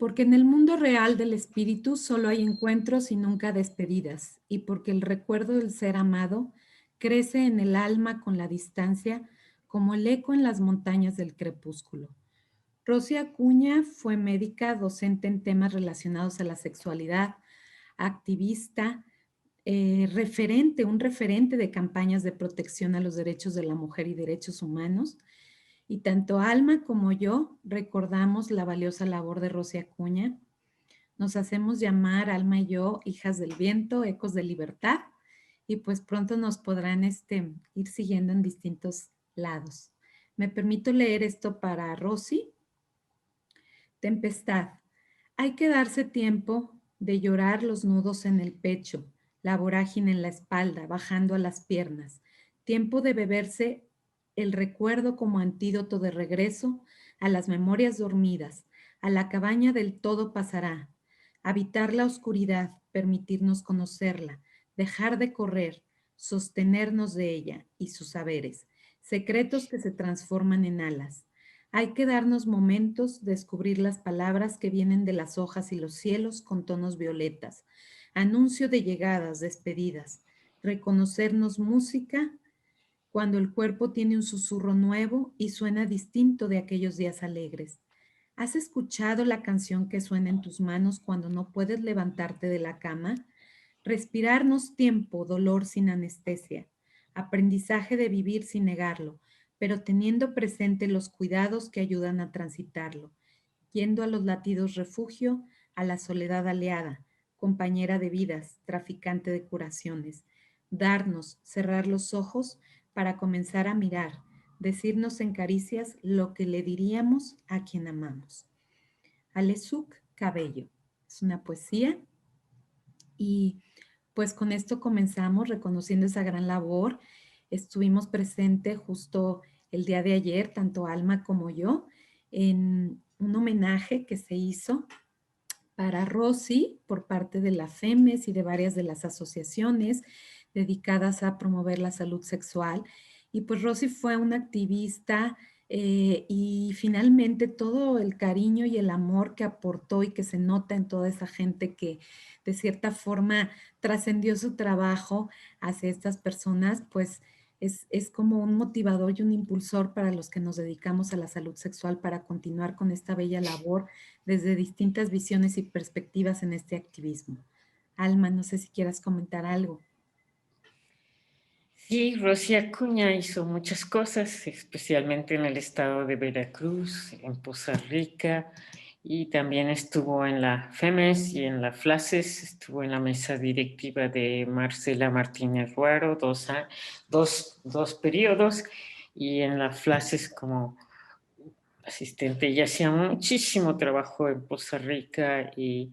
Porque en el mundo real del espíritu solo hay encuentros y nunca despedidas, y porque el recuerdo del ser amado crece en el alma con la distancia, como el eco en las montañas del crepúsculo. Rosy Acuña fue médica, docente en temas relacionados a la sexualidad, activista, un referente de campañas de protección a los derechos de la mujer y derechos humanos. Y tanto Alma como yo recordamos la valiosa labor de Rosy Acuña. Nos hacemos llamar, Alma y yo, hijas del viento, ecos de libertad, y pues pronto nos podrán ir siguiendo en distintos lados. Me permito leer esto para Rosy. Tempestad. Hay que darse tiempo de llorar los nudos en el pecho, la vorágine en la espalda, bajando a las piernas. Tiempo de beberse el recuerdo como antídoto de regreso a las memorias dormidas, a la cabaña del todo pasará. Habitar la oscuridad, permitirnos conocerla, dejar de correr, sostenernos de ella y sus saberes, secretos que se transforman en alas. Hay que darnos momentos, descubrir las palabras que vienen de las hojas y los cielos con tonos violetas, anuncio de llegadas, despedidas, reconocernos música cuando el cuerpo tiene un susurro nuevo y suena distinto de aquellos días alegres. ¿Has escuchado la canción que suena en tus manos cuando no puedes levantarte de la cama? Respirarnos tiempo, dolor sin anestesia, aprendizaje de vivir sin negarlo, pero teniendo presente los cuidados que ayudan a transitarlo, yendo a los latidos refugio, a la soledad aliada, compañera de vidas, traficante de curaciones, darnos, cerrar los ojos para comenzar a mirar, decirnos en caricias lo que le diríamos a quien amamos. Alesuk Cabello. Es una poesía y pues con esto comenzamos reconociendo esa gran labor. Estuvimos presentes justo el día de ayer, tanto Alma como yo, en un homenaje que se hizo para Rosy por parte de la FEMES y de varias de las asociaciones dedicadas a promover la salud sexual. Y pues Rosy fue una activista y finalmente todo el cariño y el amor que aportó y que se nota en toda esa gente que de cierta forma trascendió su trabajo hacia estas personas, pues es como un motivador y un impulsor para los que nos dedicamos a la salud sexual para continuar con esta bella labor desde distintas visiones y perspectivas en este activismo. Alma, no sé si quieras comentar algo. Sí, Rosy Acuña hizo muchas cosas, especialmente en el estado de Veracruz, en Poza Rica, y también estuvo en la FEMES y en la FLACES, estuvo en la mesa directiva de Marcela Martínez Ruaro, dos periodos, y en la FLACES como asistente. Ella hacía muchísimo trabajo en Poza Rica y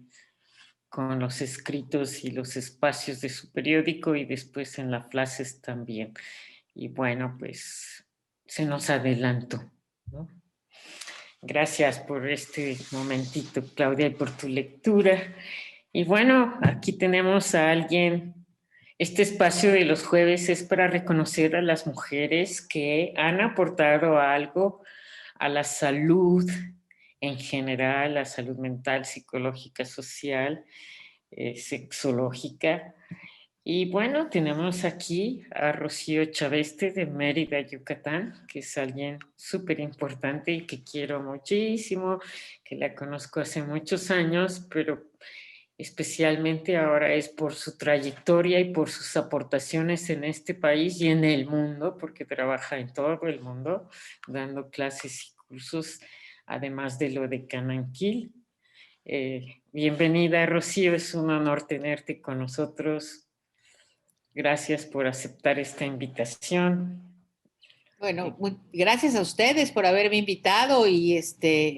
con los escritos y los espacios de su periódico y después en la FLACES también. Y bueno, pues se nos adelantó, ¿no? Gracias por este momentito, Claudia, y por tu lectura. Y bueno, aquí tenemos a alguien. Este espacio de los jueves es para reconocer a las mujeres que han aportado algo a la salud en general, la salud mental, psicológica, social, sexológica. Y bueno, tenemos aquí a Rocío Chaveste de Mérida, Yucatán, que es alguien súper importante y que quiero muchísimo, que la conozco hace muchos años, pero especialmente ahora es por su trayectoria y por sus aportaciones en este país y en el mundo, porque trabaja en todo el mundo, dando clases y cursos, además de lo de Cananquil. Bienvenida, Rocío, es un honor tenerte con nosotros. Gracias por aceptar esta invitación. Bueno, gracias a ustedes por haberme invitado y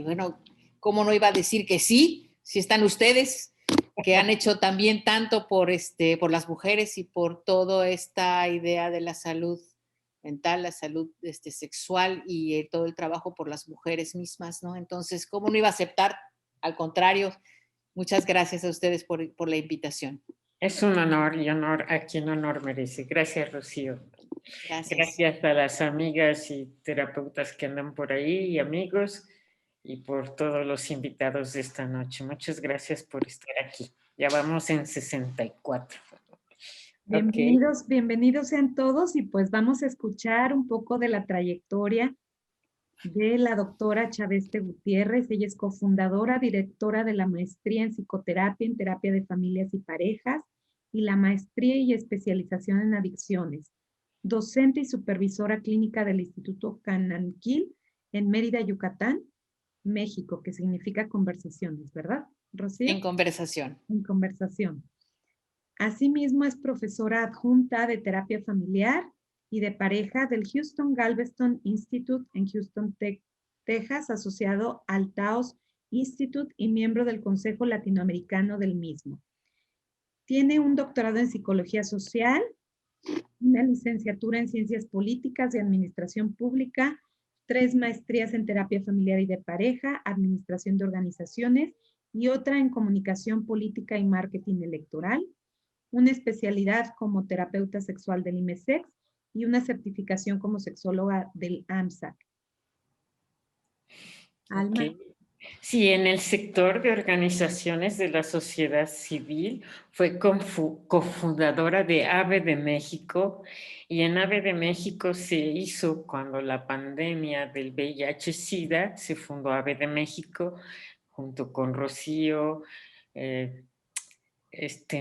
bueno, ¿cómo no iba a decir que sí? Si están ustedes que han hecho también tanto por las mujeres y por toda esta idea de la salud mental, la salud sexual y todo el trabajo por las mujeres mismas, ¿no? Entonces, ¿cómo no iba a aceptar? Al contrario, muchas gracias a ustedes por la invitación. Es un honor y honor a quien honor merece. Gracias, Rocío. Gracias. Gracias a las amigas y terapeutas que andan por ahí y amigos. y por todos los invitados de esta noche. Muchas gracias por estar aquí. Ya vamos en 64. Ok. Bienvenidos sean todos y pues vamos a escuchar un poco de la trayectoria de la doctora Chaveste Gutiérrez. Ella es cofundadora, directora de la maestría en psicoterapia, en terapia de familias y parejas, y la maestría y especialización en adicciones. Docente y supervisora clínica del Instituto Cananquil en Mérida, Yucatán, México, que significa conversaciones, ¿verdad, Rocío? En conversación. En conversación. Asimismo, es profesora adjunta de terapia familiar y de pareja del Houston Galveston Institute en Houston, Texas, asociado al Taos Institute y miembro del Consejo Latinoamericano del mismo. Tiene un doctorado en psicología social, una licenciatura en ciencias políticas y administración pública, 3 maestrías en terapia familiar y de pareja, administración de organizaciones y otra en comunicación política y marketing electoral, una especialidad como terapeuta sexual del IMESEX y una certificación como sexóloga del AMSAC. Alma. Okay. Sí, en el sector de organizaciones de la sociedad civil fue cofundadora de AVE de México, y en AVE de México se hizo cuando la pandemia del VIH-Sida, se fundó AVE de México junto con Rocío,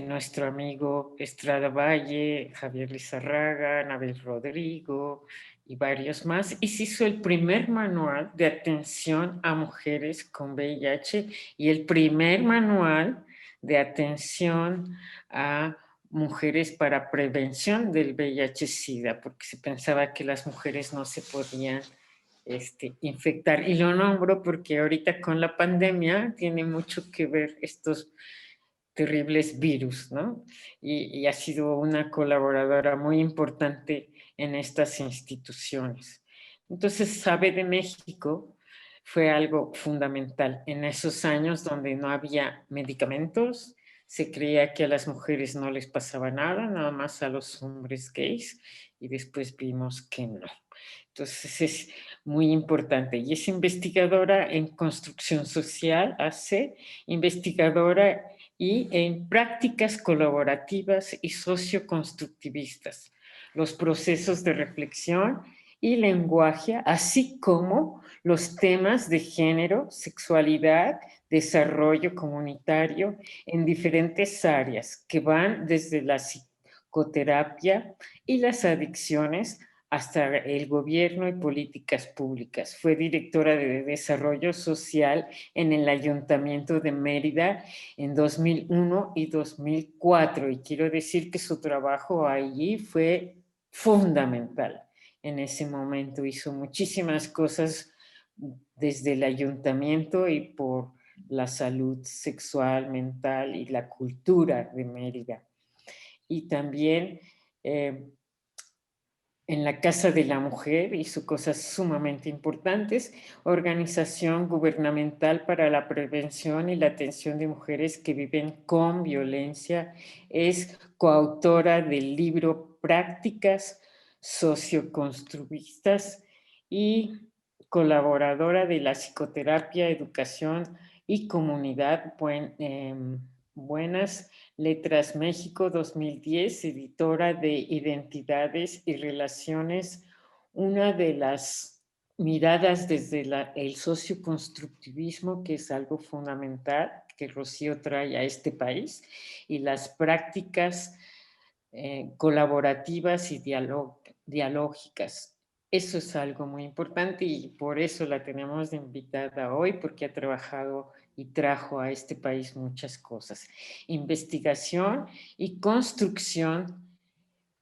nuestro amigo Estrada Valle, Javier Lizarraga, Anabel Rodrigo y varios más, y se hizo el primer manual de atención a mujeres con VIH y el primer manual de atención a mujeres para prevención del VIH-Sida, porque se pensaba que las mujeres no se podían infectar. Y lo nombro porque ahorita con la pandemia tiene mucho que ver estos terribles virus, ¿no? Y ha sido una colaboradora muy importante en estas instituciones. Entonces, AVE de México fue algo fundamental en esos años donde no había medicamentos, se creía que a las mujeres no les pasaba nada, nada más a los hombres gays, y después vimos que no. Entonces es muy importante. Y es investigadora en construcción social, investigadora y en prácticas colaborativas y socioconstructivistas, los procesos de reflexión y lenguaje, así como los temas de género, sexualidad, desarrollo comunitario en diferentes áreas que van desde la psicoterapia y las adicciones hasta el gobierno y políticas públicas. Fue directora de Desarrollo Social en el Ayuntamiento de Mérida en 2001 y 2004. Y quiero decir que su trabajo allí fue fundamental. En ese momento hizo muchísimas cosas desde el ayuntamiento y por la salud sexual, mental y la cultura de Mérida. Y también en la Casa de la Mujer hizo cosas sumamente importantes, organización gubernamental para la prevención y la atención de mujeres que viven con violencia. Es coautora del libro Prácticas Socioconstructivistas y colaboradora de la psicoterapia, educación y comunidad Buenas Letras México 2010, editora de Identidades y Relaciones, una de las miradas desde el socioconstructivismo, que es algo fundamental que Rocío trae a este país, y las prácticas colaborativas y dialógicas. Eso es algo muy importante y por eso la tenemos de invitada hoy, porque ha trabajado y trajo a este país muchas cosas. Investigación y construcción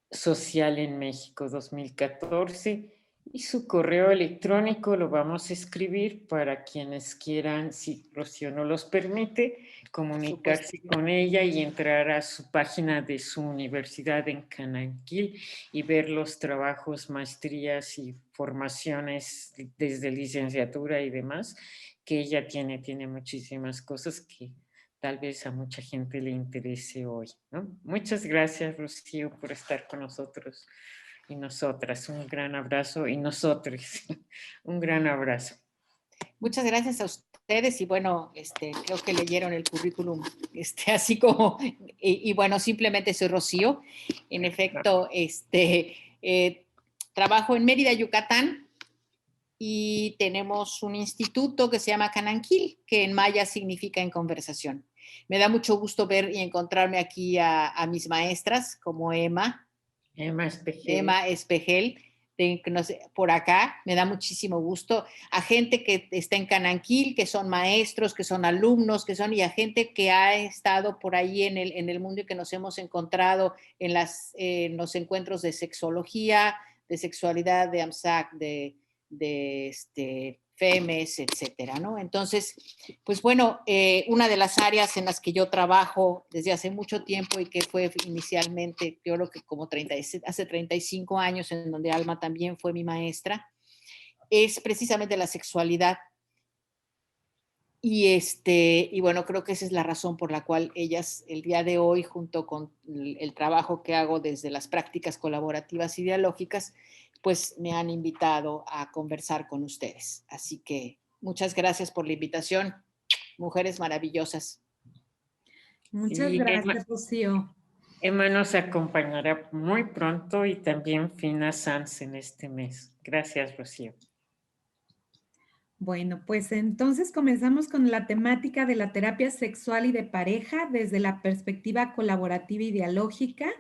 social en México 2014, y su correo electrónico lo vamos a escribir para quienes quieran, si Rocío no los permite, comunicarse con ella y entrar a su página de su universidad en Cananquil y ver los trabajos, maestrías y formaciones desde licenciatura y demás que ella tiene muchísimas cosas que tal vez a mucha gente le interese hoy, ¿no? Muchas gracias, Rocío, por estar con nosotros y nosotras. Un gran abrazo y nosotros un gran abrazo. Muchas gracias a ustedes y bueno, creo que leyeron el currículum, así como, y bueno, simplemente soy Rocío. En efecto, trabajo en Mérida, Yucatán, y tenemos un instituto que se llama Cananquil, que en maya significa en conversación. Me da mucho gusto ver y encontrarme aquí a mis maestras, como Emma Espejel, no sé, por acá, me da muchísimo gusto, a gente que está en Cananquil, que son maestros, que son alumnos, y a gente que ha estado por ahí en el mundo y que nos hemos encontrado en los encuentros de sexología, de sexualidad, de AMSAC, de FEMES, etcétera, ¿no? Entonces, pues bueno, una de las áreas en las que yo trabajo desde hace mucho tiempo y que fue inicialmente, yo creo que como hace 35 años, en donde Alma también fue mi maestra, es precisamente la sexualidad. Y bueno, creo que esa es la razón por la cual ellas el día de hoy, junto con el trabajo que hago desde las prácticas colaborativas y dialógicas, pues me han invitado a conversar con ustedes. Así que muchas gracias por la invitación, mujeres maravillosas. Muchas gracias, Rocío. Emma nos acompañará muy pronto y también Fina Sanz en este mes. Gracias, Rocío. Bueno, pues entonces comenzamos con la temática de la terapia sexual y de pareja desde la perspectiva colaborativa y dialógica.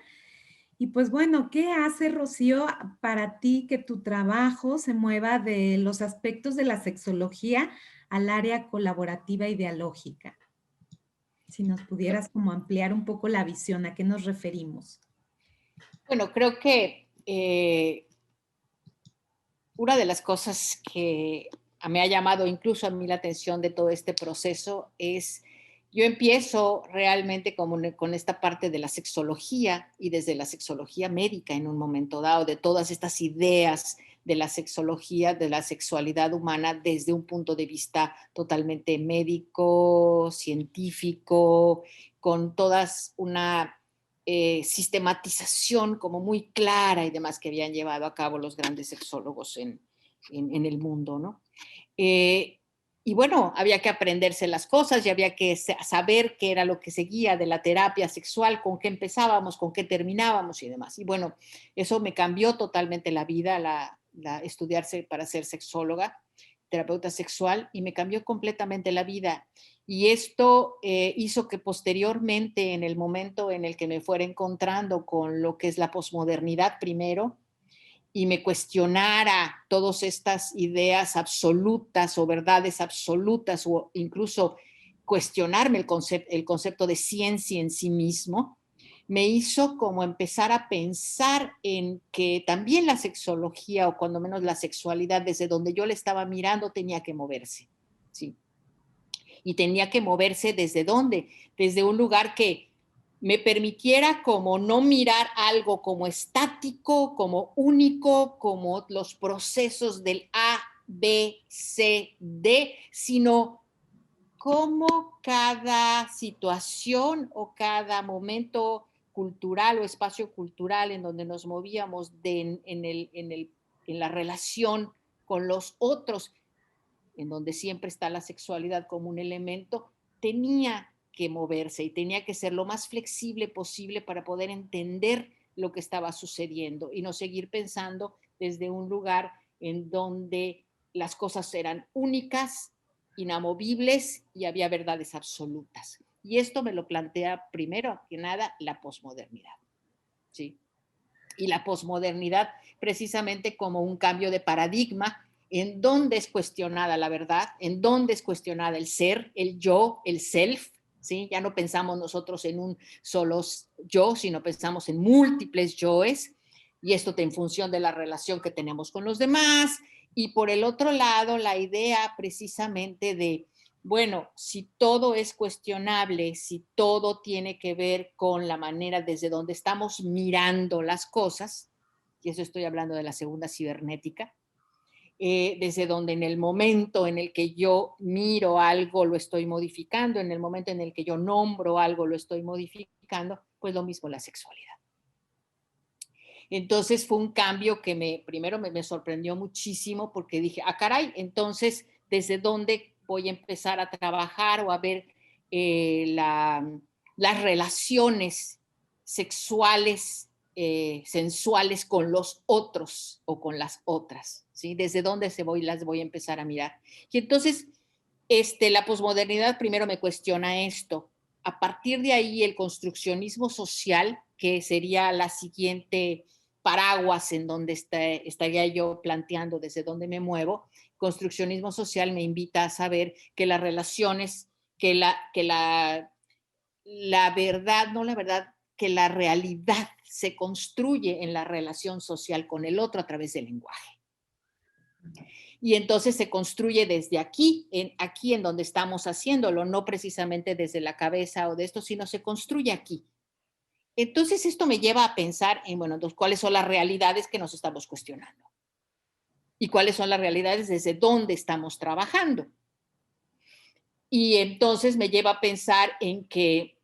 Y pues bueno, ¿qué hace, Rocío, para ti que tu trabajo se mueva de los aspectos de la sexología al área colaborativa y dialógica? Si nos pudieras como ampliar un poco la visión, ¿a qué nos referimos? Bueno, creo que una de las cosas que me ha llamado incluso a mí la atención de todo este proceso es, yo empiezo realmente con esta parte de la sexología y desde la sexología médica en un momento dado, de todas estas ideas de la sexología, de la sexualidad humana desde un punto de vista totalmente médico, científico, con todas una sistematización como muy clara y demás que habían llevado a cabo los grandes sexólogos en el mundo, ¿no? Y bueno, había que aprenderse las cosas y había que saber qué era lo que seguía de la terapia sexual, con qué empezábamos, con qué terminábamos y demás. Y bueno, eso me cambió totalmente la vida, estudiarse para ser sexóloga, terapeuta sexual, y me cambió completamente la vida. Y esto hizo que posteriormente, en el momento en el que me fuera encontrando con lo que es la posmodernidad primero, y me cuestionara todas estas ideas absolutas o verdades absolutas, o incluso cuestionarme el concepto de ciencia en sí mismo, me hizo como empezar a pensar en que también la sexología, o cuando menos la sexualidad, desde donde yo le estaba mirando, tenía que moverse, ¿sí? Y tenía que moverse ¿desde dónde? Desde un lugar que me permitiera como no mirar algo como estático, como único, como los procesos del A, B, C, D, sino cómo cada situación o cada momento cultural o espacio cultural en donde nos movíamos en la relación con los otros, en donde siempre está la sexualidad como un elemento, tenía que moverse y tenía que ser lo más flexible posible para poder entender lo que estaba sucediendo y no seguir pensando desde un lugar en donde las cosas eran únicas, inamovibles y había verdades absolutas. Y esto me lo plantea primero que nada la posmodernidad, ¿sí? Y la posmodernidad precisamente como un cambio de paradigma en donde es cuestionada la verdad, en donde es cuestionada el ser, el yo, el self, ¿sí? Ya no pensamos nosotros en un solo yo, sino pensamos en múltiples yoes, y esto en función de la relación que tenemos con los demás. Y por el otro lado, la idea precisamente de, bueno, si todo es cuestionable, si todo tiene que ver con la manera desde donde estamos mirando las cosas, y eso estoy hablando de la segunda cibernética, desde donde en el momento en el que yo miro algo lo estoy modificando, en el momento en el que yo nombro algo lo estoy modificando, pues lo mismo la sexualidad. Entonces fue un cambio que primero me sorprendió muchísimo porque dije, ah, caray, entonces desde dónde voy a empezar a trabajar o a ver las relaciones sexuales, sensuales con los otros o con las otras, ¿sí? Desde dónde las voy a empezar a mirar. Y entonces, la posmodernidad primero me cuestiona esto. A partir de ahí, el construccionismo social, que sería la siguiente paraguas en donde estaría yo planteando desde dónde me muevo, construccionismo social me invita a saber que las relaciones, que la verdad, no la verdad, que la realidad se construye en la relación social con el otro a través del lenguaje. Y entonces se construye desde aquí en donde estamos haciéndolo, no precisamente desde la cabeza o de esto, sino se construye aquí. Entonces esto me lleva a pensar en, bueno, entonces, ¿cuáles son las realidades que nos estamos cuestionando? ¿Y cuáles son las realidades desde dónde estamos trabajando? Y entonces me lleva a pensar en que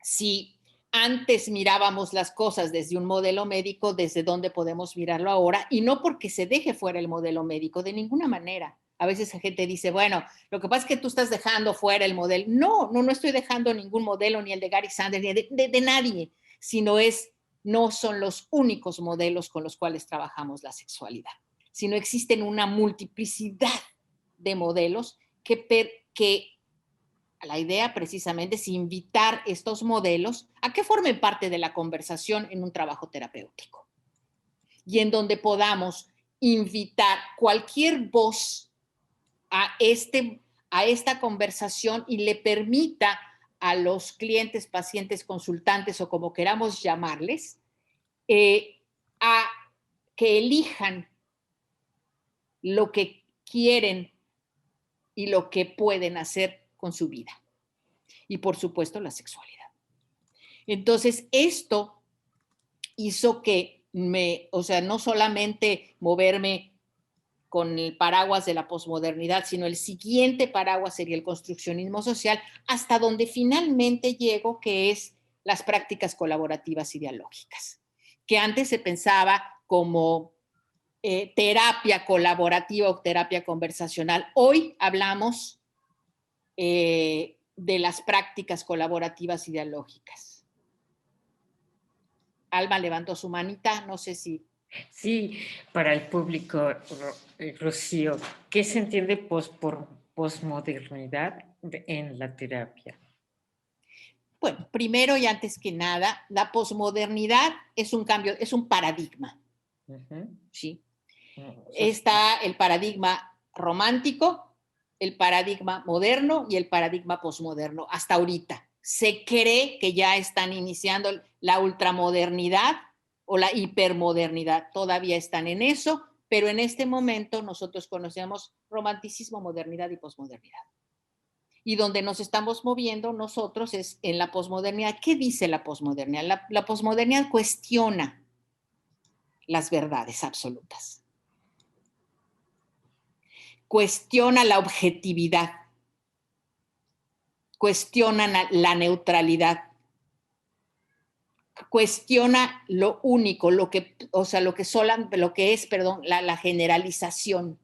si antes mirábamos las cosas desde un modelo médico, desde dónde podemos mirarlo ahora, y no porque se deje fuera el modelo médico, de ninguna manera. A veces la gente dice, bueno, lo que pasa es que tú estás dejando fuera el modelo. No estoy dejando ningún modelo, ni el de Gary Sanders, ni de nadie, sino no son los únicos modelos con los cuales trabajamos la sexualidad, sino existen una multiplicidad de modelos que la idea precisamente es invitar estos modelos a que formen parte de la conversación en un trabajo terapéutico y en donde podamos invitar cualquier voz a esta conversación y le permita a los clientes, pacientes, consultantes o como queramos llamarles, a que elijan lo que quieren y lo que pueden hacer con su vida. Y por supuesto la sexualidad. Entonces esto hizo que no solamente moverme con el paraguas de la posmodernidad, sino el siguiente paraguas sería el construccionismo social, hasta donde finalmente llego, que es las prácticas colaborativas y dialógicas, que antes se pensaba como terapia colaborativa o terapia conversacional. Hoy hablamos de las prácticas colaborativas y dialógicas. Alma levantó su manita, no sé si... Sí, para el público, Rocío, ¿qué se entiende por posmodernidad en la terapia? Bueno, primero y antes que nada, la posmodernidad es un cambio, es un paradigma. ¿Sí? Está el paradigma romántico, el paradigma moderno y el paradigma posmoderno. Hasta ahorita se cree que ya están iniciando la ultramodernidad o la hipermodernidad. Todavía están en eso, pero en este momento nosotros conocemos romanticismo, modernidad y posmodernidad. Y donde nos estamos moviendo nosotros es en la posmodernidad. ¿Qué dice la posmodernidad? La posmodernidad cuestiona las verdades absolutas. Cuestiona la objetividad, cuestiona la neutralidad, cuestiona lo único, lo que es la generalización.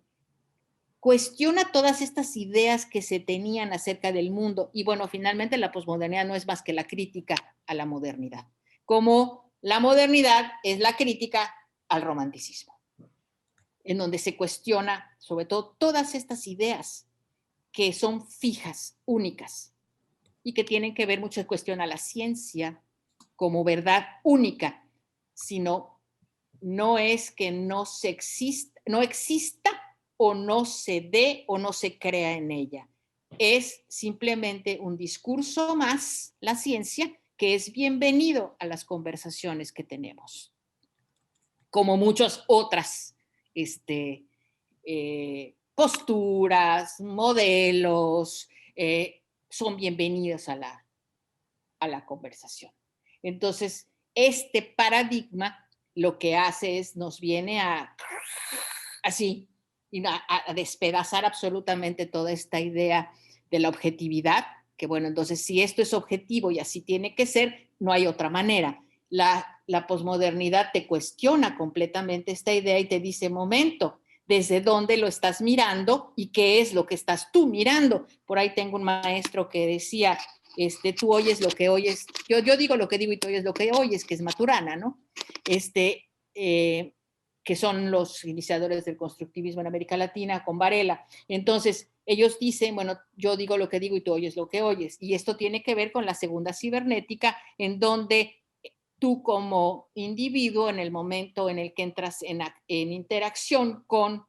Cuestiona todas estas ideas que se tenían acerca del mundo. Y bueno, finalmente la posmodernidad no es más que la crítica a la modernidad, como la modernidad es la crítica al romanticismo, en donde se cuestiona sobre todo todas estas ideas que son fijas, únicas, y que tienen que ver mucho, cuestiona la ciencia como verdad única, sino no es que no exista o no se dé o no se crea en ella. Es simplemente un discurso más, la ciencia, que es bienvenido a las conversaciones que tenemos, como muchas otras posturas, modelos, son bienvenidos a la conversación. Entonces, este paradigma lo que hace es, nos viene a despedazar absolutamente toda esta idea de la objetividad, que bueno, entonces si esto es objetivo y así tiene que ser, no hay otra manera. La posmodernidad te cuestiona completamente esta idea y te dice, momento, desde dónde lo estás mirando y qué es lo que estás tú mirando. Por ahí tengo un maestro que decía, tú oyes lo que oyes, yo digo lo que digo y tú oyes lo que oyes, que es Maturana, ¿no? Que son los iniciadores del constructivismo en América Latina, con Varela. Entonces, ellos dicen, bueno, yo digo lo que digo y tú oyes lo que oyes. Y esto tiene que ver con la segunda cibernética, en donde tú como individuo, en el momento en el que entras en interacción con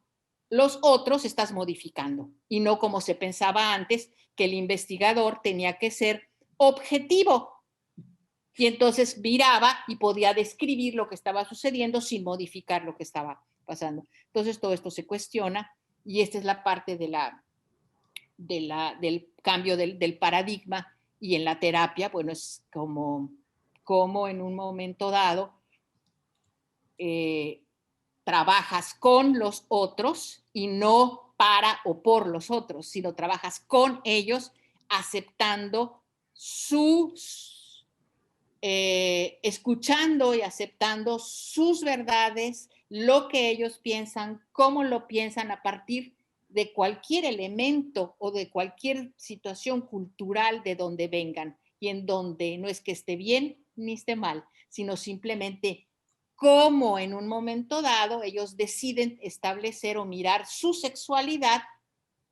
los otros, estás modificando. Y no como se pensaba antes, que el investigador tenía que ser objetivo. Y entonces miraba y podía describir lo que estaba sucediendo sin modificar lo que estaba pasando. Entonces todo esto se cuestiona y esta es la parte del cambio del paradigma. Y en la terapia, bueno, es como en un momento dado trabajas con los otros y no para o por los otros, sino trabajas con ellos aceptando escuchando y aceptando sus verdades, lo que ellos piensan, cómo lo piensan a partir de cualquier elemento o de cualquier situación cultural de donde vengan y en donde no es que esté bien ni esté mal, sino simplemente cómo en un momento dado ellos deciden establecer o mirar su sexualidad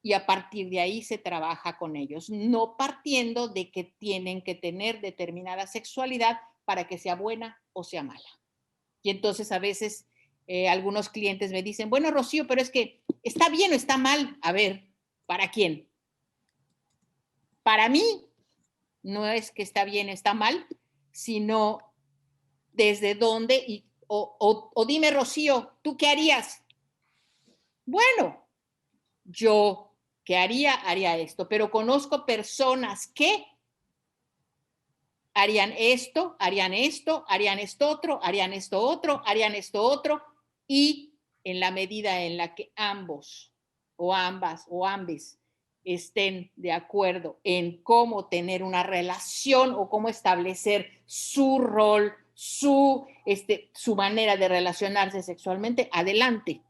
y a partir de ahí se trabaja con ellos, no partiendo de que tienen que tener determinada sexualidad para que sea buena o sea mala. Y entonces a veces algunos clientes me dicen, bueno, Rocío, pero es que está bien o está mal. A ver, ¿para quién? Para mí no es que está bien o está mal, sino desde dónde o dime, Rocío, ¿tú qué harías? Bueno, yo ¿qué haría? Haría esto, pero conozco personas que harían esto, harían esto, harían esto otro, harían esto otro, harían esto otro, y en la medida en la que ambos o ambas o ambes estén de acuerdo en cómo tener una relación o cómo establecer su rol, su manera de relacionarse sexualmente, adelante.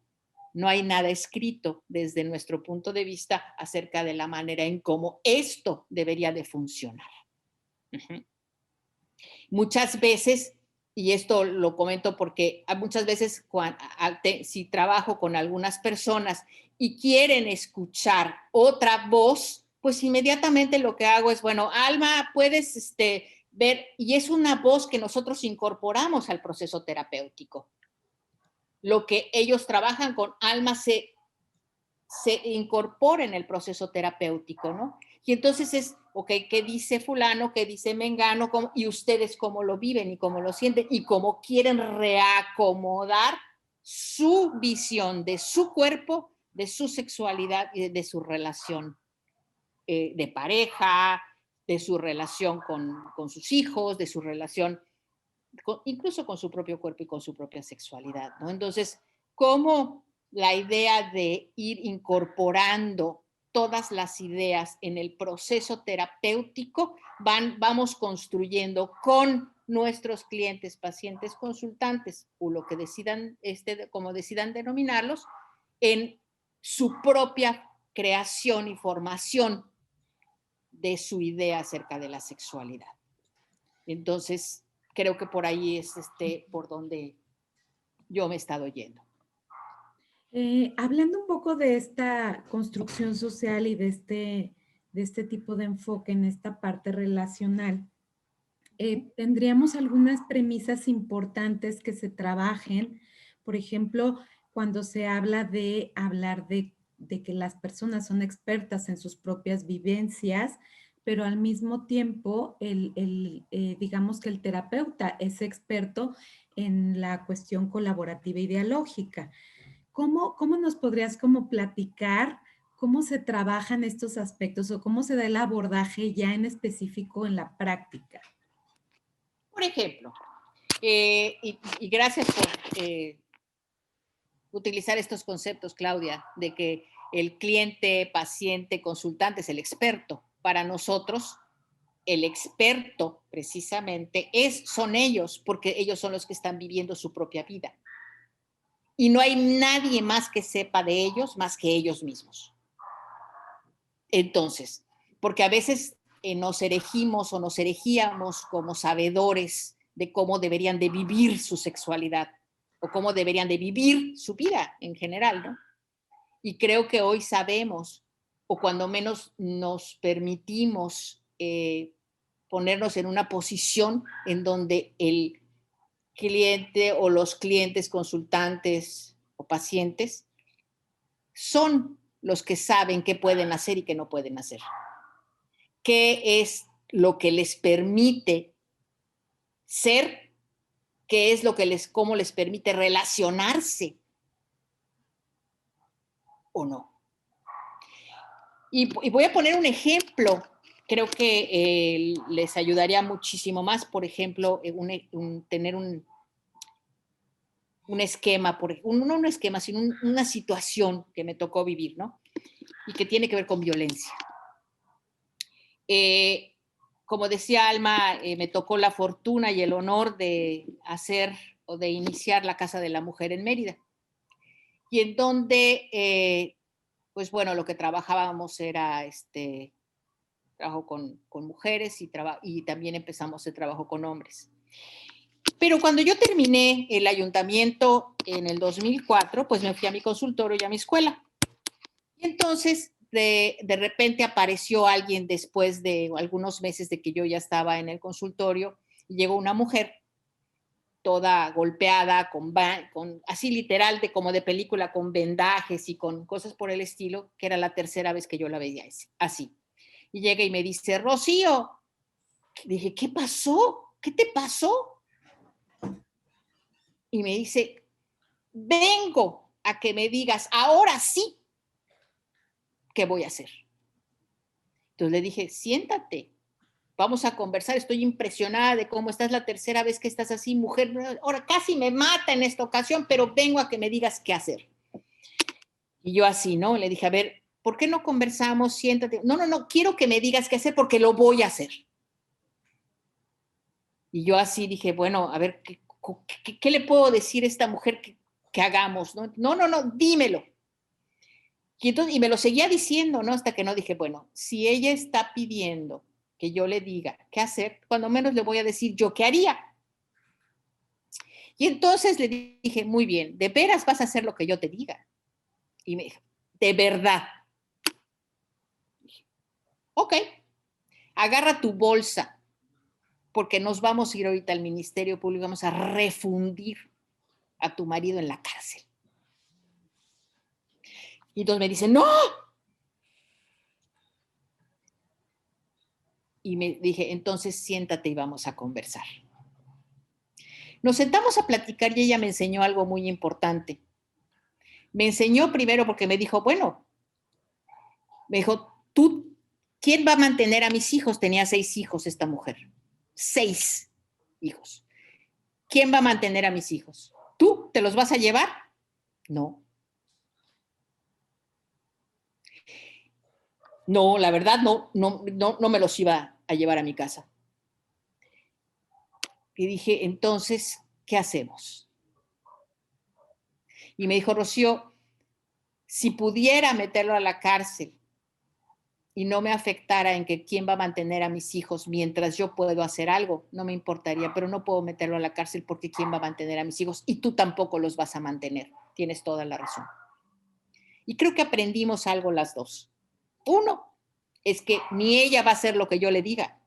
No hay nada escrito desde nuestro punto de vista acerca de la manera en cómo esto debería de funcionar. Uh-huh. Muchas veces, y esto lo comento porque muchas veces si trabajo con algunas personas y quieren escuchar otra voz, pues inmediatamente lo que hago es, bueno, Alma, puedes ver, y es una voz que nosotros incorporamos al proceso terapéutico. Lo que ellos trabajan con Alma se incorpora en el proceso terapéutico, ¿no? Y entonces es, ok, ¿qué dice fulano? ¿Qué dice mengano? Y ustedes cómo lo viven y cómo lo sienten y cómo quieren reacomodar su visión de su cuerpo, de su sexualidad y de su relación de pareja, de su relación con sus hijos, de su relación incluso con su propio cuerpo y con su propia sexualidad, ¿no? Entonces, ¿cómo la idea de ir incorporando todas las ideas en el proceso terapéutico vamos construyendo con nuestros clientes, pacientes, consultantes o lo que decidan, como decidan denominarlos, en su propia creación y formación de su idea acerca de la sexualidad? Entonces, creo que por ahí es por donde yo me he estado yendo. Hablando un poco de esta construcción social y de este tipo de enfoque en esta parte relacional, tendríamos algunas premisas importantes que se trabajen. Por ejemplo, cuando se habla de que las personas son expertas en sus propias vivencias, pero al mismo tiempo, digamos que el terapeuta es experto en la cuestión colaborativa y dialógica. ¿Cómo nos podrías como platicar cómo se trabajan estos aspectos o cómo se da el abordaje ya en específico en la práctica? Por ejemplo, y gracias por utilizar estos conceptos, Claudia, de que el cliente, paciente, consultante es el experto. Para nosotros, el experto precisamente son ellos, porque ellos son los que están viviendo su propia vida. y no hay nadie más que sepa de ellos más que ellos mismos. Entonces, porque a veces nos erigimos o nos erigíamos como sabedores de cómo deberían de vivir su sexualidad o cómo deberían de vivir su vida en general, ¿no? Y creo que hoy sabemos, o cuando menos nos permitimos ponernos en una posición en donde el cliente o los clientes, consultantes o pacientes son los que saben qué pueden hacer y qué no pueden hacer. Qué es lo que les permite ser, qué es lo que cómo les permite relacionarse o no. Y voy a poner un ejemplo, creo que les ayudaría muchísimo más, por ejemplo, tener un esquema, no un esquema, sino una situación que me tocó vivir, ¿no? Y que tiene que ver con violencia. Como decía Alma, me tocó la fortuna y el honor de hacer o de iniciar la Casa de la Mujer en Mérida. Y en donde, pues bueno, lo que trabajábamos era trabajo con mujeres y también empezamos el trabajo con hombres. Pero cuando yo terminé el ayuntamiento en el 2004, pues me fui a mi consultorio y a mi escuela. Y entonces, de repente apareció alguien después de algunos meses de que yo ya estaba en el consultorio, y llegó una mujer toda golpeada, con así literal, como de película, con vendajes y con cosas por el estilo, que era la tercera vez que yo la veía así. Y llega y me dice, Rocío. Dije, ¿qué pasó? ¿Qué te pasó? Y me dice, vengo a que me digas, ahora sí, ¿qué voy a hacer? Entonces le dije, siéntate, vamos a conversar, estoy impresionada de cómo estás, la tercera vez que estás así, mujer, ahora casi me mata en esta ocasión, pero vengo a que me digas qué hacer. Y yo así, ¿no? Le dije, a ver, ¿por qué no conversamos? Siéntate. No, quiero que me digas qué hacer porque lo voy a hacer. Y yo así dije, bueno, a ver, ¿qué le puedo decir a esta mujer que hagamos? No, dímelo. Y me lo seguía diciendo, ¿no? Hasta que no dije, bueno, si ella está pidiendo que yo le diga qué hacer, cuando menos le voy a decir yo qué haría. Y entonces le dije, muy bien, ¿de veras vas a hacer lo que yo te diga? Y me dijo, de verdad. Dije, ok, agarra tu bolsa, porque nos vamos a ir ahorita al Ministerio Público, vamos a refundir a tu marido en la cárcel. Y entonces me dice, ¡no! Y me dije, entonces siéntate y vamos a conversar. Nos sentamos a platicar y ella me enseñó algo muy importante. Me enseñó primero porque me dijo, bueno, me dijo, ¿tú quién va a mantener a mis hijos? Tenía 6 hijos esta mujer. 6 hijos. ¿Quién va a mantener a mis hijos? ¿Tú te los vas a llevar? No. No, la verdad no me los iba a llevar a mi casa. Y dije, entonces, ¿qué hacemos? Y me dijo, Rocío, si pudiera meterlo a la cárcel y no me afectara en que quién va a mantener a mis hijos mientras yo puedo hacer algo, no me importaría, pero no puedo meterlo a la cárcel porque quién va a mantener a mis hijos y tú tampoco los vas a mantener. Tienes toda la razón. Y creo que aprendimos algo las dos. Uno, es que ni ella va a hacer lo que yo le diga,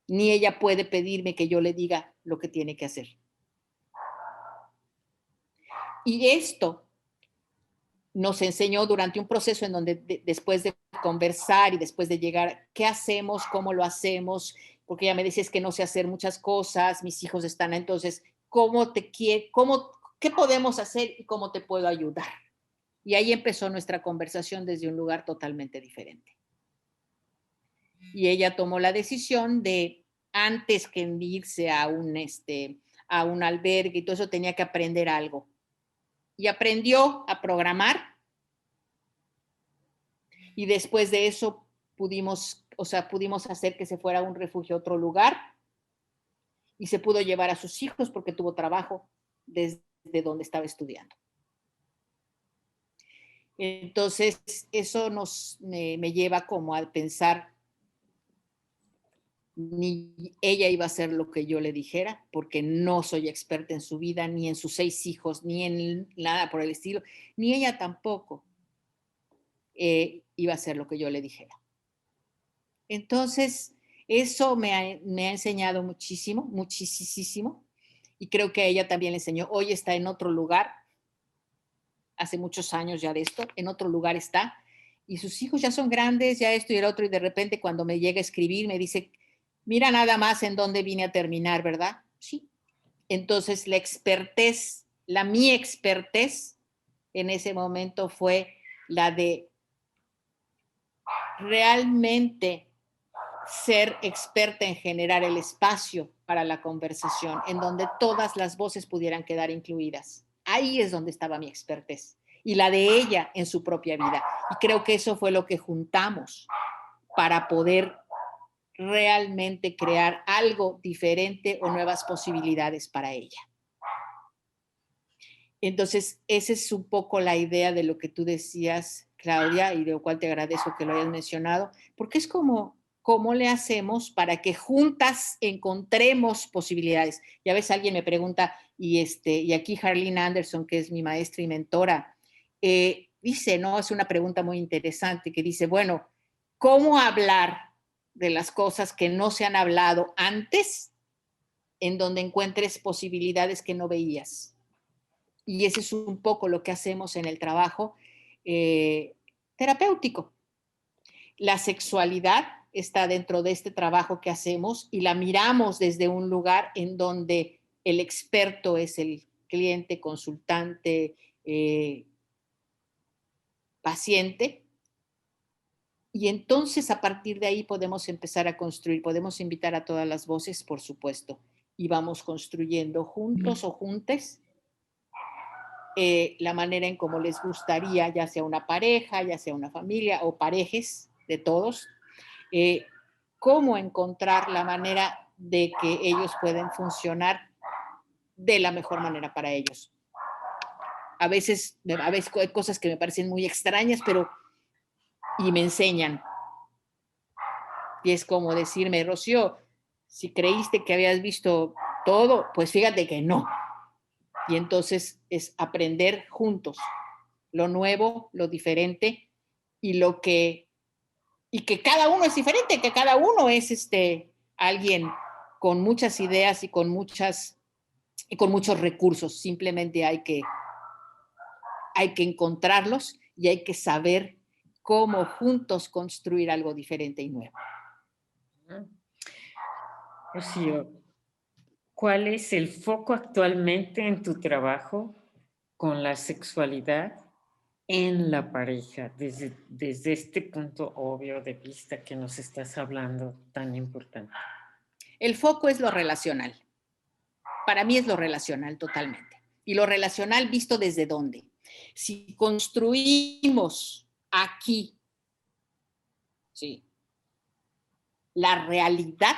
ni ella puede pedirme que yo le diga lo que tiene que hacer. Y esto nos enseñó durante un proceso en donde después de conversar y después de llegar, ¿qué hacemos? ¿Cómo lo hacemos? Porque ella me decía, es que no sé hacer muchas cosas, mis hijos están, entonces, ¿qué podemos hacer y cómo te puedo ayudar? Y ahí empezó nuestra conversación desde un lugar totalmente diferente. Y ella tomó la decisión de, antes que irse a un albergue y todo eso, tenía que aprender algo. Y aprendió a programar. Y después de eso pudimos hacer que se fuera a un refugio a otro lugar. Y se pudo llevar a sus hijos porque tuvo trabajo desde desde donde estaba estudiando. Entonces, eso me lleva como a pensar, ni ella iba a hacer lo que yo le dijera, porque no soy experta en su vida, ni en sus 6 hijos, ni en nada por el estilo, ni ella tampoco iba a hacer lo que yo le dijera. Entonces, eso me ha enseñado muchísimo, muchísimo, y creo que a ella también le enseñó. Hoy está en otro lugar, hace muchos años ya de esto, en otro lugar está, y sus hijos ya son grandes, ya esto y el otro, y de repente cuando me llega a escribir me dice, mira nada más en dónde vine a terminar, ¿verdad? Sí. Entonces mi expertez en ese momento fue la de realmente ser experta en generar el espacio para la conversación, en donde todas las voces pudieran quedar incluidas. Ahí es donde estaba mi expertez y la de ella en su propia vida. Y creo que eso fue lo que juntamos para poder realmente crear algo diferente o nuevas posibilidades para ella. Entonces, esa es un poco la idea de lo que tú decías, Claudia, y de lo cual te agradezco que lo hayas mencionado, porque es como, ¿cómo le hacemos para que juntas encontremos posibilidades? Y a veces alguien me pregunta, y aquí Harleen Anderson, que es mi maestra y mentora, dice, ¿no? Es una pregunta muy interesante, que dice, bueno, ¿cómo hablar de las cosas que no se han hablado antes, en donde encuentres posibilidades que no veías? Y ese es un poco lo que hacemos en el trabajo terapéutico. La sexualidad está dentro de este trabajo que hacemos y la miramos desde un lugar en donde el experto es el cliente, consultante, paciente. Y entonces a partir de ahí podemos empezar a construir, podemos invitar a todas las voces, por supuesto, y vamos construyendo juntos o juntes la manera en cómo les gustaría, ya sea una pareja, ya sea una familia o parejes de todos, cómo encontrar la manera de que ellos pueden funcionar de la mejor manera para ellos. A veces hay cosas que me parecen muy extrañas, y me enseñan. Y es como decirme, Rocío, si creíste que habías visto todo, pues fíjate que no. Y entonces es aprender juntos lo nuevo, lo diferente y que cada uno es diferente, que cada uno es alguien con muchas ideas y con muchos recursos. Simplemente hay que encontrarlos y hay que saber cómo juntos construir algo diferente y nuevo. Rocío, ¿cuál es el foco actualmente en tu trabajo con la sexualidad en la pareja, desde este punto obvio de vista que nos estás hablando tan importante? El foco es lo relacional. Para mí es lo relacional totalmente. Y lo relacional visto desde dónde. Si construimos aquí, ¿sí?, la realidad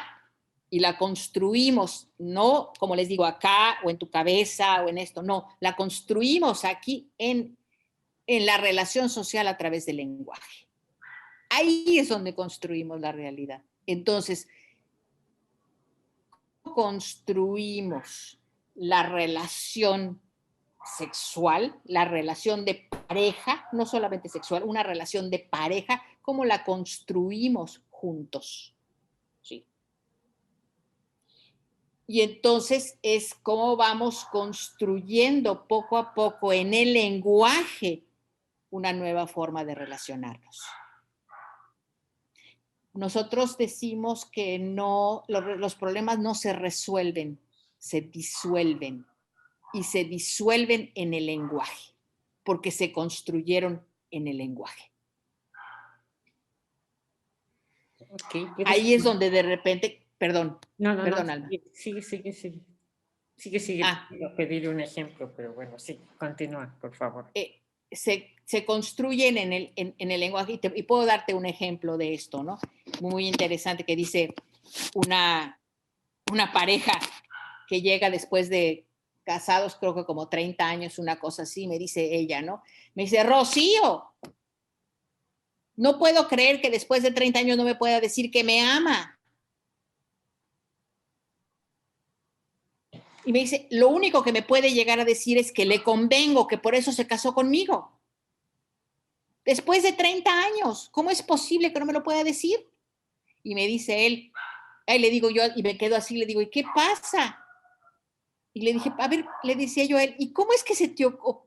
y la construimos, no, como les digo, acá o en tu cabeza o en esto, no, la construimos aquí en la relación social a través del lenguaje. Ahí es donde construimos la realidad. Entonces, ¿cómo construimos la relación sexual, la relación de pareja, no solamente sexual, una relación de pareja, cómo la construimos juntos? ¿Sí? Y entonces es cómo vamos construyendo poco a poco en el lenguaje una nueva forma de relacionarnos. Nosotros decimos que no, los problemas no se resuelven, se disuelven. Y se disuelven en el lenguaje, porque se construyeron en el lenguaje. Okay. Ahí es donde de repente, perdón, Perdón, Alma. Sigue. Voy a pedir un ejemplo, pero bueno, sí, continúa, por favor. Se construyen en el lenguaje, y puedo darte un ejemplo de esto, ¿no? Muy interesante, que dice una pareja que llega después de casados creo que como 30 años, una cosa así, me dice ella, ¿no? Me dice, Rocío, no puedo creer que después de 30 años no me pueda decir que me ama. Y me dice, lo único que me puede llegar a decir es que le convengo, que por eso se casó conmigo. Después de 30 años, ¿cómo es posible que no me lo pueda decir? Y me dice él, ahí le digo yo, y me quedo así, le digo, ¿y qué pasa? Y le dije, a ver, le decía yo a él, ¿y cómo es que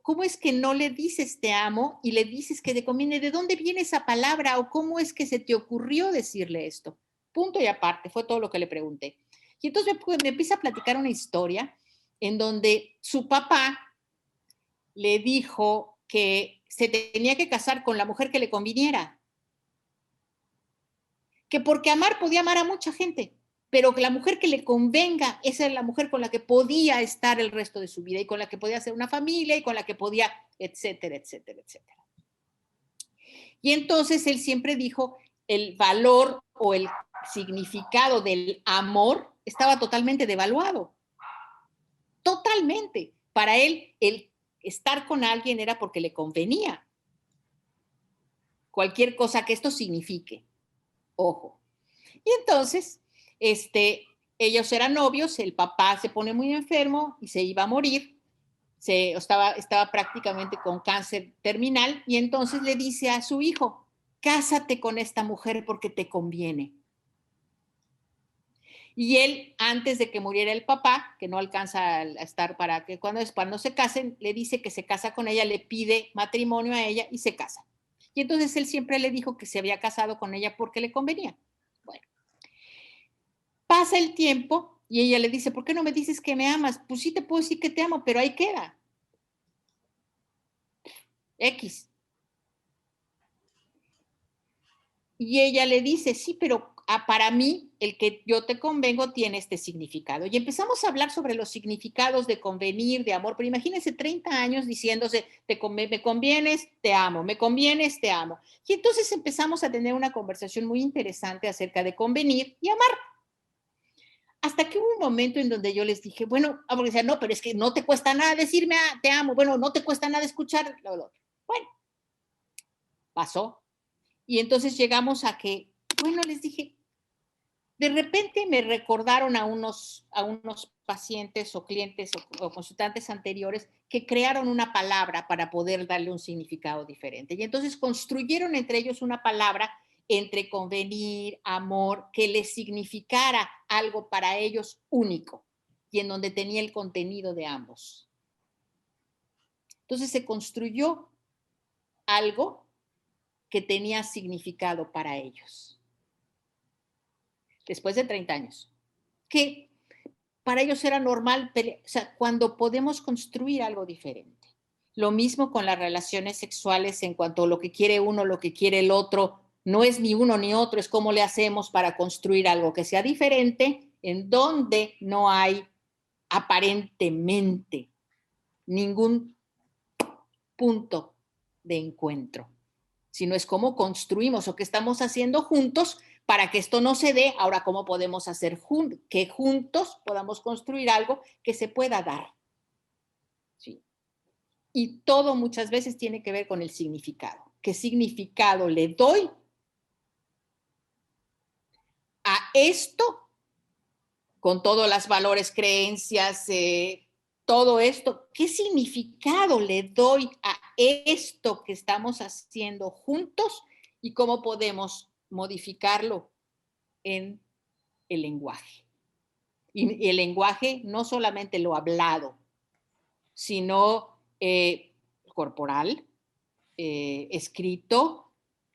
cómo es que no le dices te amo y le dices que te conviene? ¿De dónde viene esa palabra? ¿O cómo es que se te ocurrió decirle esto? Punto y aparte, fue todo lo que le pregunté. Y entonces me empieza a platicar una historia en donde su papá le dijo que se tenía que casar con la mujer que le conviniera. Que porque amar podía amar a mucha gente, pero que la mujer que le convenga, esa es la mujer con la que podía estar el resto de su vida y con la que podía hacer una familia y con la que podía, etcétera, etcétera, etcétera. Y entonces él siempre dijo el valor o el significado del amor estaba totalmente devaluado. Totalmente. Para él, el estar con alguien era porque le convenía. Cualquier cosa que esto signifique. Ojo. Y entonces, ellos eran novios, el papá se pone muy enfermo y se iba a morir, estaba prácticamente con cáncer terminal y entonces le dice a su hijo, cásate con esta mujer porque te conviene. Y él, antes de que muriera el papá, que no alcanza a estar para que cuando se casen, le dice que se casa con ella, le pide matrimonio a ella y se casa. Y entonces él siempre le dijo que se había casado con ella porque le convenía. Bueno. Pasa el tiempo y ella le dice, ¿por qué no me dices que me amas? Pues sí te puedo decir que te amo, pero ahí queda. X. Y ella le dice, sí, pero para mí el que yo te convengo tiene este significado. Y empezamos a hablar sobre los significados de convenir, de amor, pero imagínense 30 años diciéndose, me convienes, te amo, me convienes, te amo. Y entonces empezamos a tener una conversación muy interesante acerca de convenir y amar. Hasta que hubo un momento en donde yo les dije, bueno, porque decía, no, pero es que no te cuesta nada decirme, te amo, bueno, no te cuesta nada escuchar. Bueno, pasó. Y entonces llegamos a que, bueno, les dije, de repente me recordaron a unos pacientes o clientes o consultantes anteriores que crearon una palabra para poder darle un significado diferente. Y entonces construyeron entre ellos una palabra entre convenir, amor, que les significara algo para ellos único y en donde tenía el contenido de ambos. Entonces se construyó algo que tenía significado para ellos. Después de 30 años. Que para ellos era normal, o sea, cuando podemos construir algo diferente. Lo mismo con las relaciones sexuales en cuanto a lo que quiere uno, lo que quiere el otro. No es ni uno ni otro, es cómo le hacemos para construir algo que sea diferente, en donde no hay aparentemente ningún punto de encuentro, sino es cómo construimos o qué estamos haciendo juntos para que esto no se dé. Ahora, ¿cómo podemos hacer que juntos podamos construir algo que se pueda dar? ¿Sí? Y todo muchas veces tiene que ver con el significado. ¿Qué significado le doy a esto con todos los valores, creencias, todo esto? ¿Qué significado le doy a esto que estamos haciendo juntos y cómo podemos modificarlo en el lenguaje? Y el lenguaje no solamente lo hablado, sino corporal, escrito,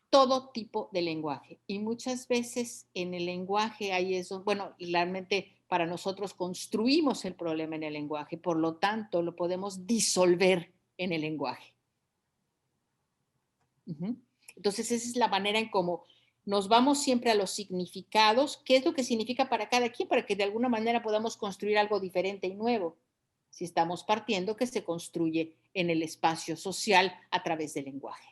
todo tipo de lenguaje. Y muchas veces en el lenguaje hay eso, bueno, realmente para nosotros construimos el problema en el lenguaje, por lo tanto lo podemos disolver en el lenguaje. Entonces esa es la manera en cómo nos vamos siempre a los significados, qué es lo que significa para cada quien, para que de alguna manera podamos construir algo diferente y nuevo. Si estamos partiendo que se construye en el espacio social a través del lenguaje,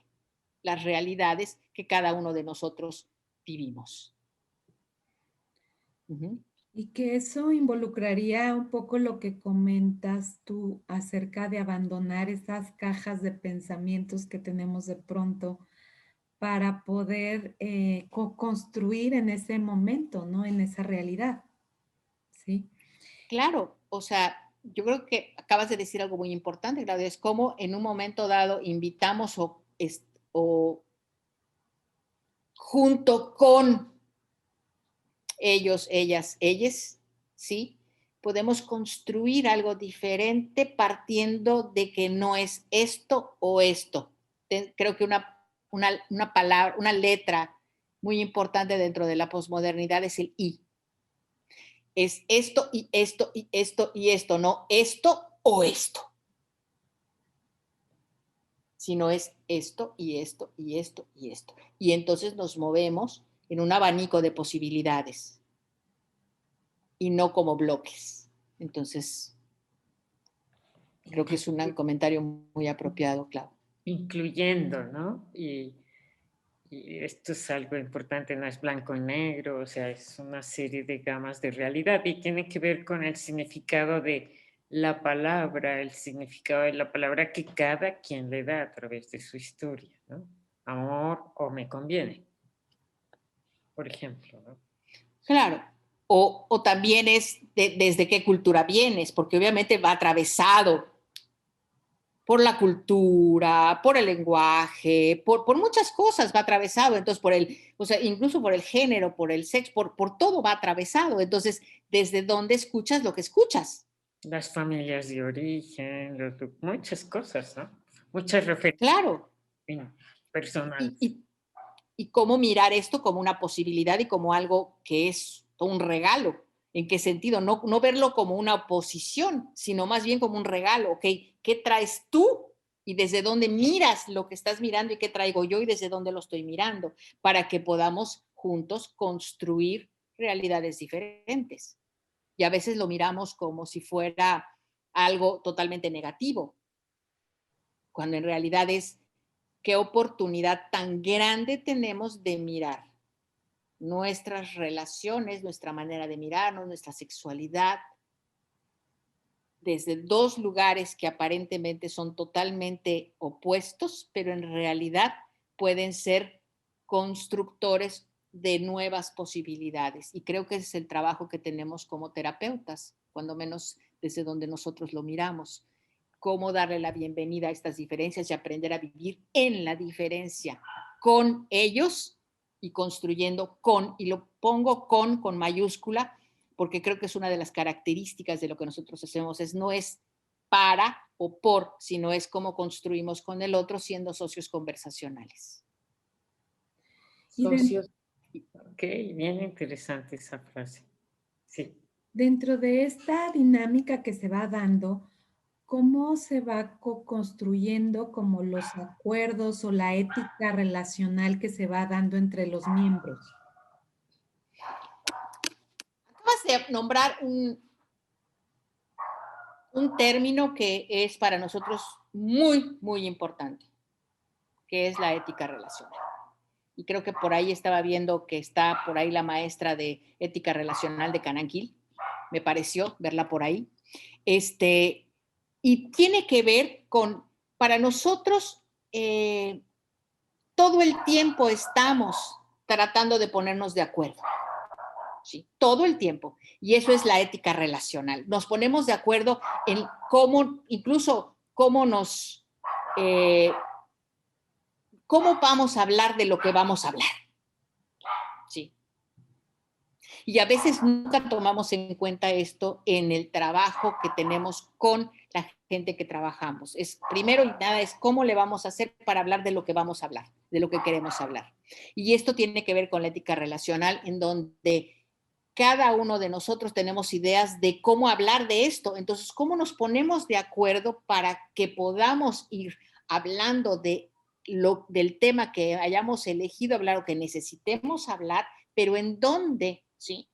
las realidades que cada uno de nosotros vivimos. Y que eso involucraría un poco lo que comentas tú acerca de abandonar esas cajas de pensamientos que tenemos de pronto para poder construir en ese momento, ¿no? En esa realidad, ¿sí? Claro, o sea, yo creo que acabas de decir algo muy importante, Claudia, es como en un momento dado invitamos o junto con ellos, ellas, ellas, ¿sí? Podemos construir algo diferente partiendo de que no es esto o esto. Creo que una palabra, una letra muy importante dentro de la posmodernidad es el I. Es esto y esto y esto y esto, no esto o esto, sino es esto y esto y esto y esto. Y entonces nos movemos en un abanico de posibilidades y no como bloques. Entonces, creo que es un comentario muy apropiado, Clau. Incluyendo, ¿no? Y esto es algo importante, no es blanco y negro, o sea, es una serie de gamas de realidad y tiene que ver con el significado de la palabra, el significado de la palabra que cada quien le da a través de su historia, ¿no? Amor o me conviene, por ejemplo, ¿no? Claro. O también es desde qué cultura vienes, porque obviamente va atravesado por la cultura, por el lenguaje, por muchas cosas va atravesado. Entonces, o sea, incluso por el género, por el sexo, por todo va atravesado. Entonces, ¿desde dónde escuchas lo que escuchas? Las familias de origen, muchas cosas, ¿no? Muchas referencias Claro. Y, personales. y, y cómo mirar esto como una posibilidad y como algo que es un regalo. ¿En qué sentido? No verlo como una oposición, sino más bien como un regalo. ¿Ok? ¿Qué traes tú? Y desde dónde miras lo que estás mirando y qué traigo yo y desde dónde lo estoy mirando, para que podamos juntos construir realidades diferentes. Y a veces lo miramos como si fuera algo totalmente negativo, cuando en realidad es qué oportunidad tan grande tenemos de mirar nuestras relaciones, nuestra manera de mirarnos, nuestra sexualidad, desde dos lugares que aparentemente son totalmente opuestos, pero en realidad pueden ser constructores de nuevas posibilidades. Y creo que ese es el trabajo que tenemos como terapeutas, cuando menos desde donde nosotros lo miramos. Cómo darle la bienvenida a estas diferencias y aprender a vivir en la diferencia con ellos y construyendo con, y lo pongo con mayúscula, porque creo que es una de las características de lo que nosotros hacemos, no es para o por, sino es cómo construimos con el otro siendo socios conversacionales. Y den- Socios. Ok, bien interesante esa frase. Sí. Dentro de esta dinámica que se va dando, ¿cómo se va construyendo como los acuerdos o la ética relacional que se va dando entre los miembros? Acabas de nombrar un término que es para nosotros muy, muy importante, que es la ética relacional. Y creo que por ahí estaba viendo que está por ahí la maestra de ética relacional de Cananquil, me pareció verla por ahí. Y tiene que ver con, para nosotros, todo el tiempo estamos tratando de ponernos de acuerdo. ¿Sí? Todo el tiempo. Y eso es la ética relacional. Nos ponemos de acuerdo en cómo, incluso cómo cómo vamos a hablar de lo que vamos a hablar. ¿Sí? Y a veces nunca tomamos en cuenta esto en el trabajo que tenemos con la gente que trabajamos. Primero y nada es cómo le vamos a hacer para hablar de lo que vamos a hablar, de lo que queremos hablar. Y esto tiene que ver con la ética relacional, en donde cada uno de nosotros tenemos ideas de cómo hablar de esto. Entonces, ¿cómo nos ponemos de acuerdo para que podamos ir hablando del tema que hayamos elegido hablar o que necesitemos hablar, pero en dónde, ¿sí?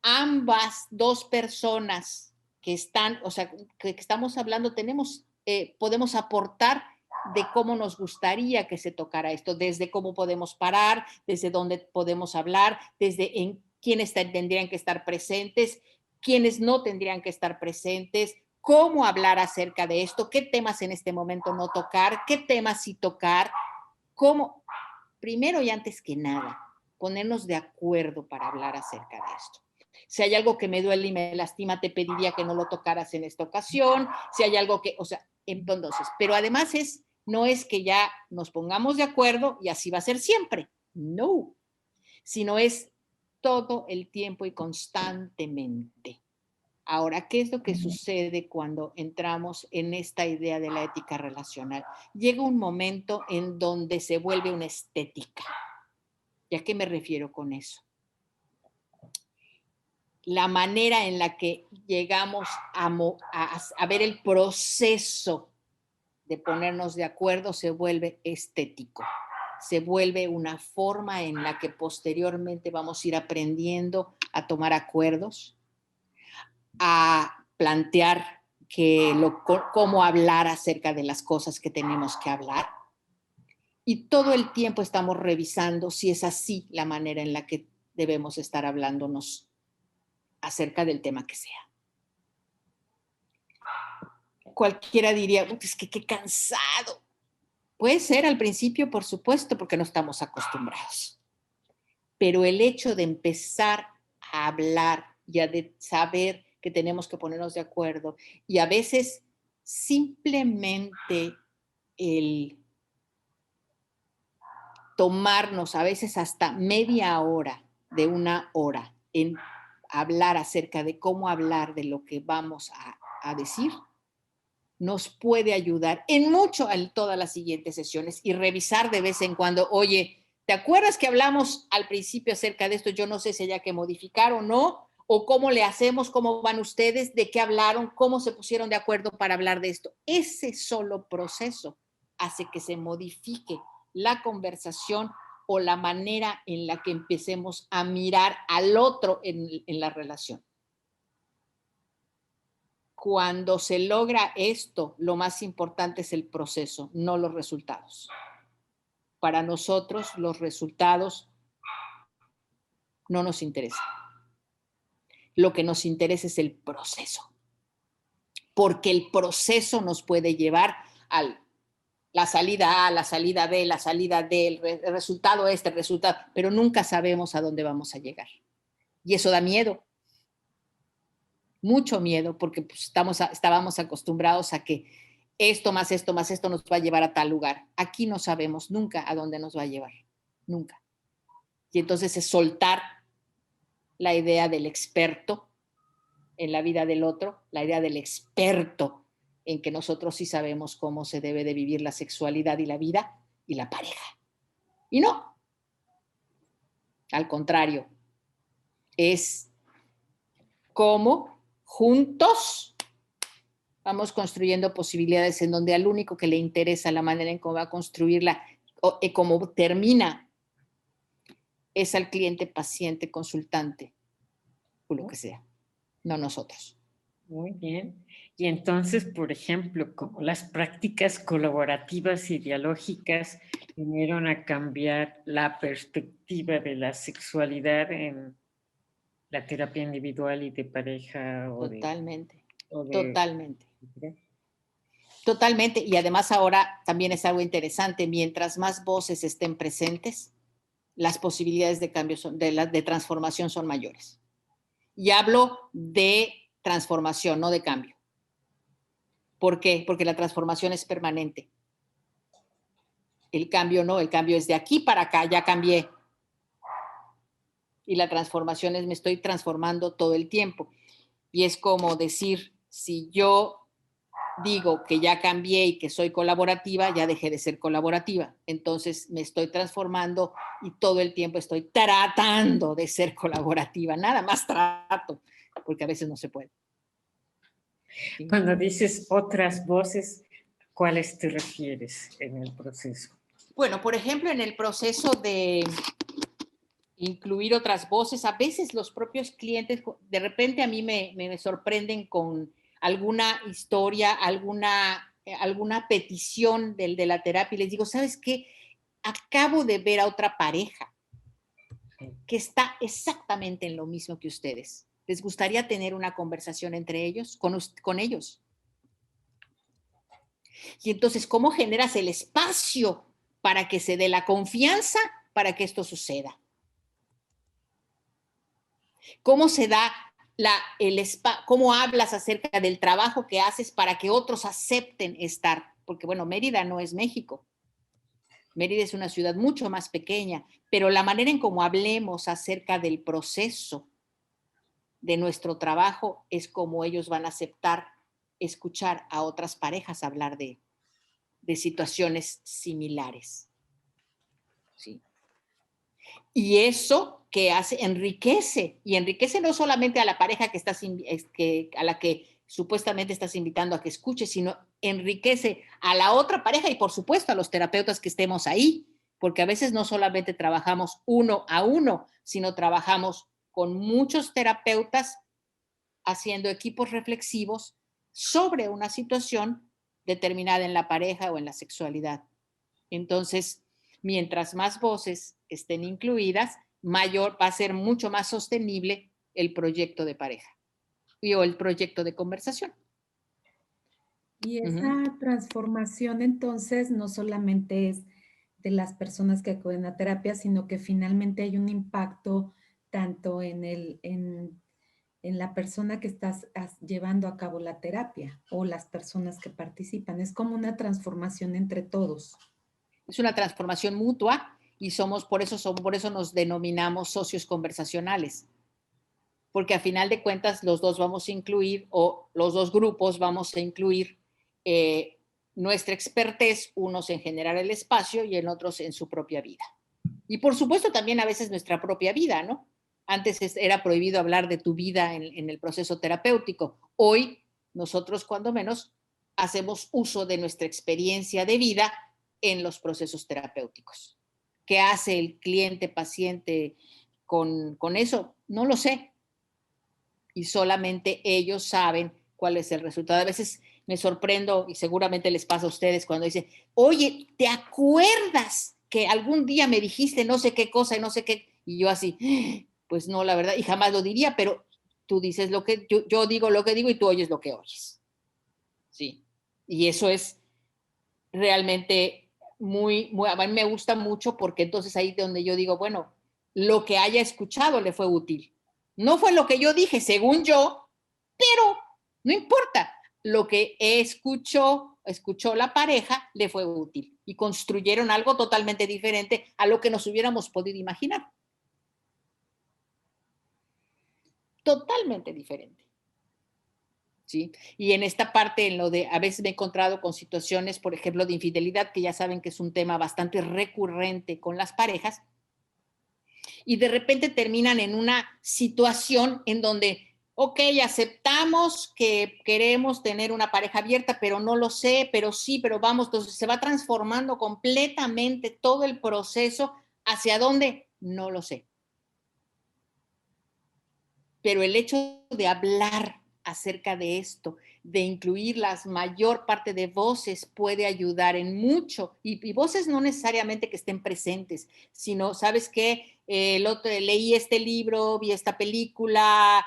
Ambas dos personas que están, o sea, que estamos hablando, podemos aportar de cómo nos gustaría que se tocara esto, desde cómo podemos parar, desde dónde podemos hablar, desde en quiénes tendrían que estar presentes, quiénes no tendrían que estar presentes, cómo hablar acerca de esto, qué temas en este momento no tocar, qué temas sí tocar, cómo, primero y antes que nada, ponernos de acuerdo para hablar acerca de esto. Si hay algo que me duele y me lastima, te pediría que no lo tocaras en esta ocasión. Si hay algo que, o sea, entonces, pero además no es que ya nos pongamos de acuerdo y así va a ser siempre. No, sino es todo el tiempo y constantemente. Ahora, ¿qué es lo que sucede cuando entramos en esta idea de la ética relacional? Llega un momento en donde se vuelve una estética. ¿Y a qué me refiero con eso? La manera en la que llegamos a ver el proceso de ponernos de acuerdo se vuelve estético. Se vuelve una forma en la que posteriormente vamos a ir aprendiendo a tomar acuerdos, a plantear cómo hablar acerca de las cosas que tenemos que hablar. Y todo el tiempo estamos revisando si es así la manera en la que debemos estar hablándonos acerca del tema que sea. Cualquiera diría, es que qué cansado. Puede ser al principio, por supuesto, porque no estamos acostumbrados. Pero el hecho de empezar a hablar, ya de saber que tenemos que ponernos de acuerdo, y a veces simplemente el tomarnos a veces hasta media hora de una hora en hablar acerca de cómo hablar de lo que vamos a decir, nos puede ayudar en mucho en todas las siguientes sesiones y revisar de vez en cuando, oye, ¿te acuerdas que hablamos al principio acerca de esto? Yo no sé si haya que modificar o no, o cómo le hacemos, cómo van ustedes, de qué hablaron, cómo se pusieron de acuerdo para hablar de esto. Ese solo proceso hace que se modifique la conversación o la manera en la que empecemos a mirar al otro en la relación. Cuando se logra esto, lo más importante es el proceso, no los resultados. Para nosotros, los resultados no nos interesan. Lo que nos interesa es el proceso, porque el proceso nos puede llevar a la salida A, la salida B, la salida D, el resultado el resultado, pero nunca sabemos a dónde vamos a llegar. Y eso da miedo. Mucho miedo, porque pues, estábamos acostumbrados a que esto más esto más esto nos va a llevar a tal lugar. Aquí no sabemos nunca a dónde nos va a llevar, nunca. Y entonces es soltar la idea del experto en la vida del otro, la idea del experto en que nosotros sí sabemos cómo se debe de vivir la sexualidad y la vida y la pareja. Y no, al contrario, es cómo juntos vamos construyendo posibilidades en donde al único que le interesa la manera en cómo va a construirla o cómo termina es al cliente, paciente, consultante o lo que sea, no nosotros. Muy bien. Y entonces, por ejemplo, como las prácticas colaborativas y dialógicas vinieron a cambiar la perspectiva de la sexualidad en la terapia individual y de pareja o Totalmente, de totalmente. Totalmente, y además ahora también es algo interesante, mientras más voces estén presentes, las posibilidades de cambio de transformación son mayores. Y hablo de transformación, no de cambio. ¿Por qué? Porque la transformación es permanente. El cambio no, el cambio es de aquí para acá, ya cambié. Y la transformación es me estoy transformando todo el tiempo. Y es como decir, si yo digo que ya cambié y que soy colaborativa, ya dejé de ser colaborativa. Entonces me estoy transformando y todo el tiempo estoy tratando de ser colaborativa. Nada más trato, porque a veces no se puede. ¿Sí? Cuando dices otras voces, ¿cuáles te refieres en el proceso? Bueno, por ejemplo, en el proceso de incluir otras voces, a veces los propios clientes, de repente a mí me sorprenden con alguna historia, alguna petición de la terapia y les digo, ¿sabes qué? Acabo de ver a otra pareja que está exactamente en lo mismo que ustedes. ¿Les gustaría tener una conversación entre ellos, con ellos? Y entonces, ¿cómo generas el espacio para que se dé la confianza para que esto suceda? ¿Cómo se da cómo hablas acerca del trabajo que haces para que otros acepten estar? Porque, bueno, Mérida no es México. Mérida es una ciudad mucho más pequeña, pero la manera en cómo hablemos acerca del proceso de nuestro trabajo es como ellos van a aceptar escuchar a otras parejas hablar de situaciones similares. ¿Sí? Y eso que hace, enriquece, y enriquece no solamente a la pareja a la que supuestamente estás invitando a que escuche, sino enriquece a la otra pareja y por supuesto a los terapeutas que estemos ahí, porque a veces no solamente trabajamos uno a uno, sino trabajamos con muchos terapeutas haciendo equipos reflexivos sobre una situación determinada en la pareja o en la sexualidad. Entonces, mientras más voces estén incluidas, mayor va a ser mucho más sostenible el proyecto de pareja o el proyecto de conversación. Y esa transformación entonces no solamente es de las personas que acuden a terapia, sino que finalmente hay un impacto tanto en la persona que estás llevando a cabo la terapia o las personas que participan. Es como una transformación entre todos. Es una transformación mutua y por eso nos denominamos socios conversacionales. Porque a final de cuentas los dos vamos a incluir, o los dos grupos vamos a incluir nuestra expertez, unos en generar el espacio y en otros en su propia vida. Y por supuesto también a veces nuestra propia vida, ¿no? Antes era prohibido hablar de tu vida en el proceso terapéutico. Hoy nosotros cuando menos hacemos uso de nuestra experiencia de vida en los procesos terapéuticos. ¿Qué hace el cliente, paciente con eso? No lo sé. Y solamente ellos saben cuál es el resultado. A veces me sorprendo, y seguramente les pasa a ustedes cuando dicen, oye, ¿te acuerdas que algún día me dijiste no sé qué cosa y no sé qué? Y yo así, pues no, la verdad, y jamás lo diría, pero tú dices lo que, yo digo lo que digo y tú oyes lo que oyes. Sí. Y eso es realmente a mí me gusta mucho porque entonces ahí donde yo digo, bueno, lo que haya escuchado le fue útil. No fue lo que yo dije, según yo, pero no importa. Lo que escuchó la pareja le fue útil y construyeron algo totalmente diferente a lo que nos hubiéramos podido imaginar. Totalmente diferente. ¿Sí? Y en esta parte, en lo de, a veces me he encontrado con situaciones, por ejemplo, de infidelidad, que ya saben que es un tema bastante recurrente con las parejas, y de repente terminan en una situación en donde, ok, aceptamos que queremos tener una pareja abierta, pero no lo sé, pero sí, pero vamos, entonces se va transformando completamente todo el proceso. ¿Hacia dónde? No lo sé. Pero el hecho de hablar acerca de esto, de incluir la mayor parte de voces puede ayudar en mucho. Y voces no necesariamente que estén presentes, sino, ¿sabes qué? Leí este libro, vi esta película,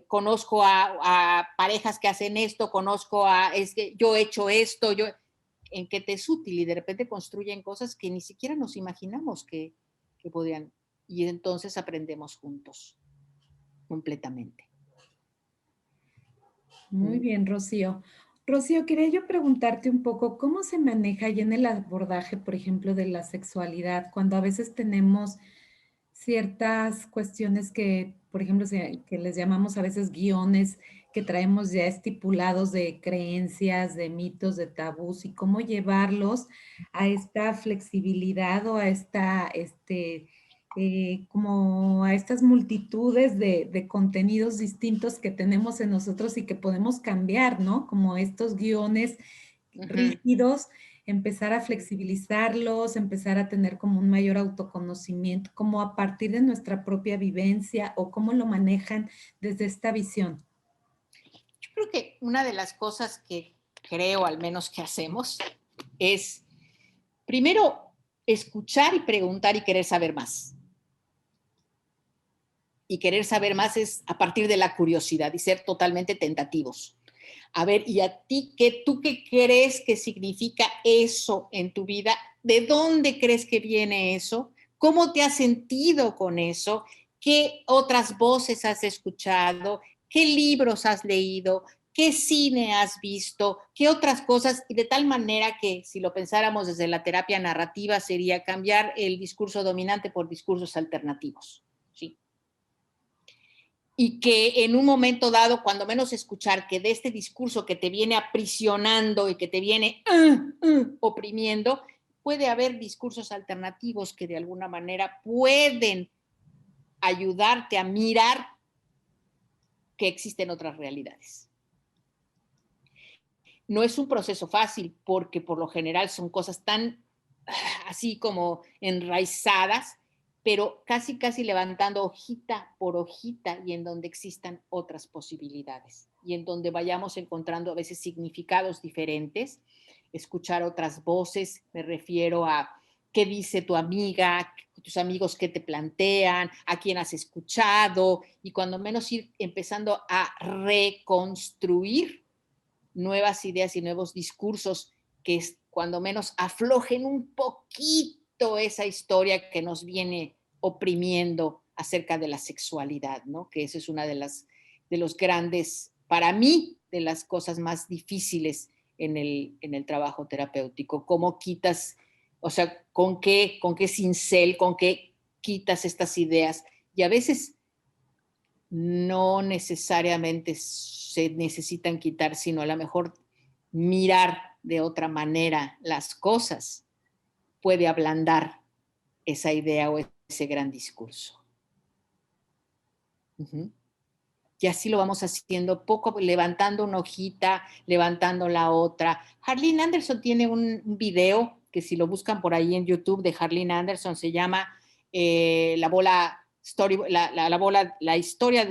conozco a parejas que hacen esto, yo he hecho esto, en que te es útil y de repente construyen cosas que ni siquiera nos imaginamos que podían. Y entonces aprendemos juntos completamente. Muy bien, Rocío. Rocío, quería yo preguntarte un poco, ¿cómo se maneja ya en el abordaje, por ejemplo, de la sexualidad, cuando a veces tenemos ciertas cuestiones que, por ejemplo, que les llamamos a veces guiones que traemos ya estipulados de creencias, de mitos, de tabús, y cómo llevarlos a esta flexibilidad o a como a estas multitudes de contenidos distintos que tenemos en nosotros y que podemos cambiar, ¿no? Como estos guiones rígidos, empezar a flexibilizarlos, empezar a tener como un mayor autoconocimiento, como a partir de nuestra propia vivencia o cómo lo manejan desde esta visión. Yo creo que una de las cosas que creo al menos que hacemos es primero escuchar y preguntar y querer saber más. y querer saber más es a partir de la curiosidad y ser totalmente tentativos. A ver, ¿y a ti tú qué crees que significa eso en tu vida? ¿De dónde crees que viene eso? ¿Cómo te has sentido con eso? ¿Qué otras voces has escuchado? ¿Qué libros has leído? ¿Qué cine has visto? ¿Qué otras cosas? Y de tal manera que, si lo pensáramos desde la terapia narrativa, sería cambiar el discurso dominante por discursos alternativos, ¿sí? Y que en un momento dado, cuando menos escuchar que de este discurso que te viene aprisionando y que te viene oprimiendo, puede haber discursos alternativos que de alguna manera pueden ayudarte a mirar que existen otras realidades. No es un proceso fácil porque por lo general son cosas tan así como enraizadas, pero casi levantando hojita por hojita y en donde existan otras posibilidades y en donde vayamos encontrando a veces significados diferentes, escuchar otras voces, me refiero a qué dice tu amiga, tus amigos que te plantean, a quién has escuchado y cuando menos ir empezando a reconstruir nuevas ideas y nuevos discursos que cuando menos aflojen un poquito esa historia que nos viene oprimiendo acerca de la sexualidad, ¿no? Que eso es una de los grandes, para mí, de las cosas más difíciles en el trabajo terapéutico. ¿Cómo quitas, o sea, con qué cincel, con qué quitas estas ideas? Y a veces no necesariamente se necesitan quitar, sino a lo mejor mirar de otra manera las cosas puede ablandar esa idea o ese gran discurso. Y así lo vamos haciendo, poco levantando una hojita, levantando la otra. Harleen Anderson tiene un video que si lo buscan por ahí en YouTube de Harleen Anderson se llama La bola de historias,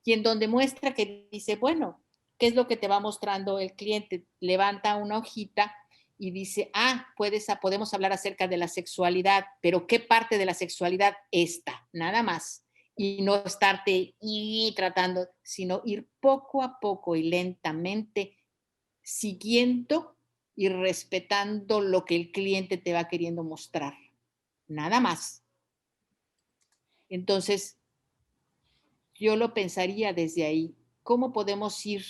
y en donde muestra que dice, bueno, ¿qué es lo que te va mostrando el cliente? Levanta una hojita y dice, podemos hablar acerca de la sexualidad, pero ¿qué parte de la sexualidad? Esta, nada más. Y no estarte tratando, sino ir poco a poco y lentamente siguiendo y respetando lo que el cliente te va queriendo mostrar. Nada más. Entonces, yo lo pensaría desde ahí. ¿Cómo podemos ir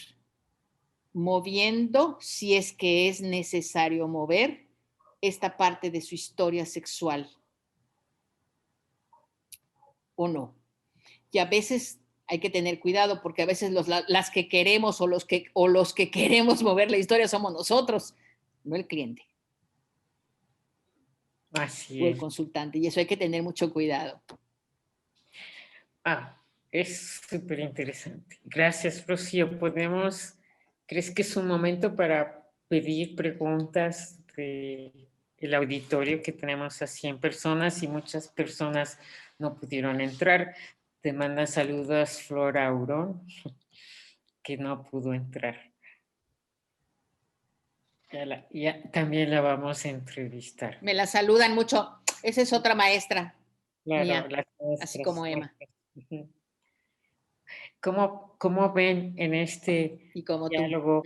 moviendo, si es que es necesario mover, esta parte de su historia sexual? ¿O no? Y a veces hay que tener cuidado porque a veces las que queremos o los que queremos mover la historia somos nosotros, no el cliente. Así o el es. consultante. Y eso hay que tener mucho cuidado. Es súper interesante. Gracias, Rocío. ¿Crees que es un momento para pedir preguntas del auditorio, que tenemos a 100 personas y muchas personas no pudieron entrar? Te manda saludos Flora Aurón, que no pudo entrar. También la vamos a entrevistar. Me la saludan mucho. Esa es otra maestra mía, Las así como Emma. ¿Cómo ven en este y como diálogo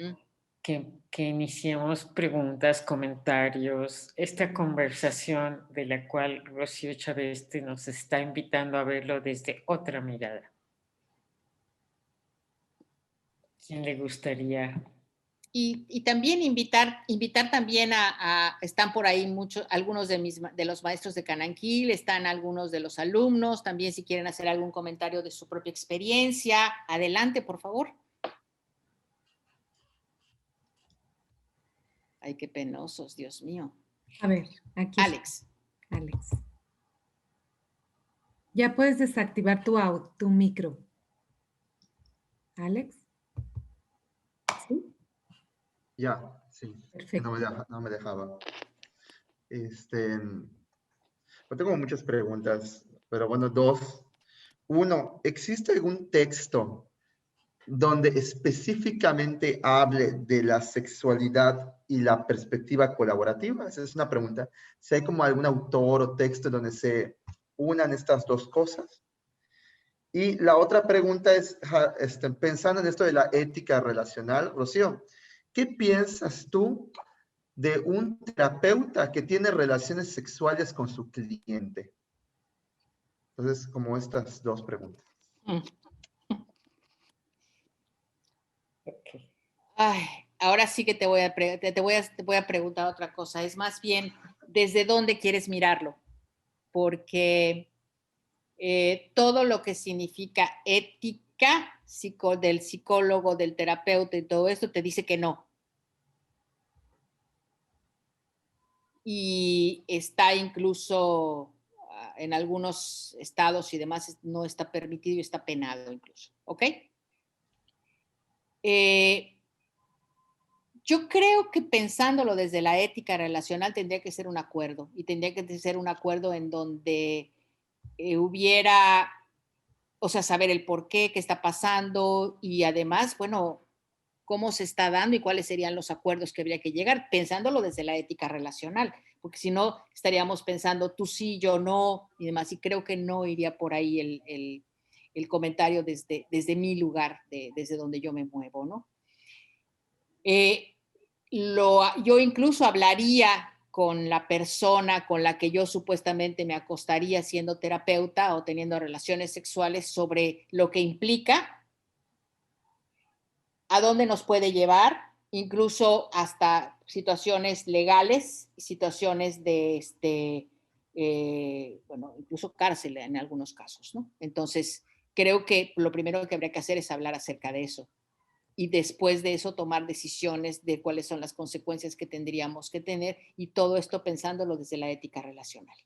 que iniciamos preguntas, comentarios, esta conversación de la cual Rocío Chaveste nos está invitando a verlo desde otra mirada? ¿Quién le gustaría? Y también invitar también están por ahí algunos de los maestros de Cananquil, están algunos de los alumnos, también si quieren hacer algún comentario de su propia experiencia, adelante, por favor. Ay, qué penosos, Dios mío. A ver, aquí. Alex. Ya puedes desactivar tu micro. Alex. ¿Sí? Ya, sí. Perfecto. No me dejaba. Yo tengo muchas preguntas, pero bueno, dos. Uno, ¿existe algún texto donde específicamente hable de la sexualidad y la perspectiva colaborativa? Esa es una pregunta. Si hay como algún autor o texto donde se unan estas dos cosas. Y la otra pregunta es, pensando en esto de la ética relacional, Rocío, ¿qué piensas tú de un terapeuta que tiene relaciones sexuales con su cliente? Entonces, como estas dos preguntas. Okay. Ay, ahora sí que te voy a preguntar otra cosa. Es más bien, ¿desde dónde quieres mirarlo? Porque todo lo que significa ética del psicólogo, del terapeuta y todo esto te dice que no. Y está incluso en algunos estados y demás no está permitido y está penado incluso. ¿Ok? Yo creo que pensándolo desde la ética relacional tendría que ser un acuerdo y tendría que ser un acuerdo en donde hubiera, o sea, saber el por qué, qué está pasando y además, bueno, cómo se está dando y cuáles serían los acuerdos que habría que llegar, pensándolo desde la ética relacional, porque si no estaríamos pensando tú sí, yo no y demás, y creo que no iría por ahí el comentario desde mi lugar, desde donde yo me muevo, ¿no? Yo incluso hablaría con la persona con la que yo supuestamente me acostaría siendo terapeuta o teniendo relaciones sexuales sobre lo que implica, a dónde nos puede llevar, incluso hasta situaciones legales, situaciones de, bueno, incluso cárcel en algunos casos, ¿no? Entonces, creo que lo primero que habría que hacer es hablar acerca de eso. Y después de eso tomar decisiones de cuáles son las consecuencias que tendríamos que tener y todo esto pensándolo desde la ética relacional.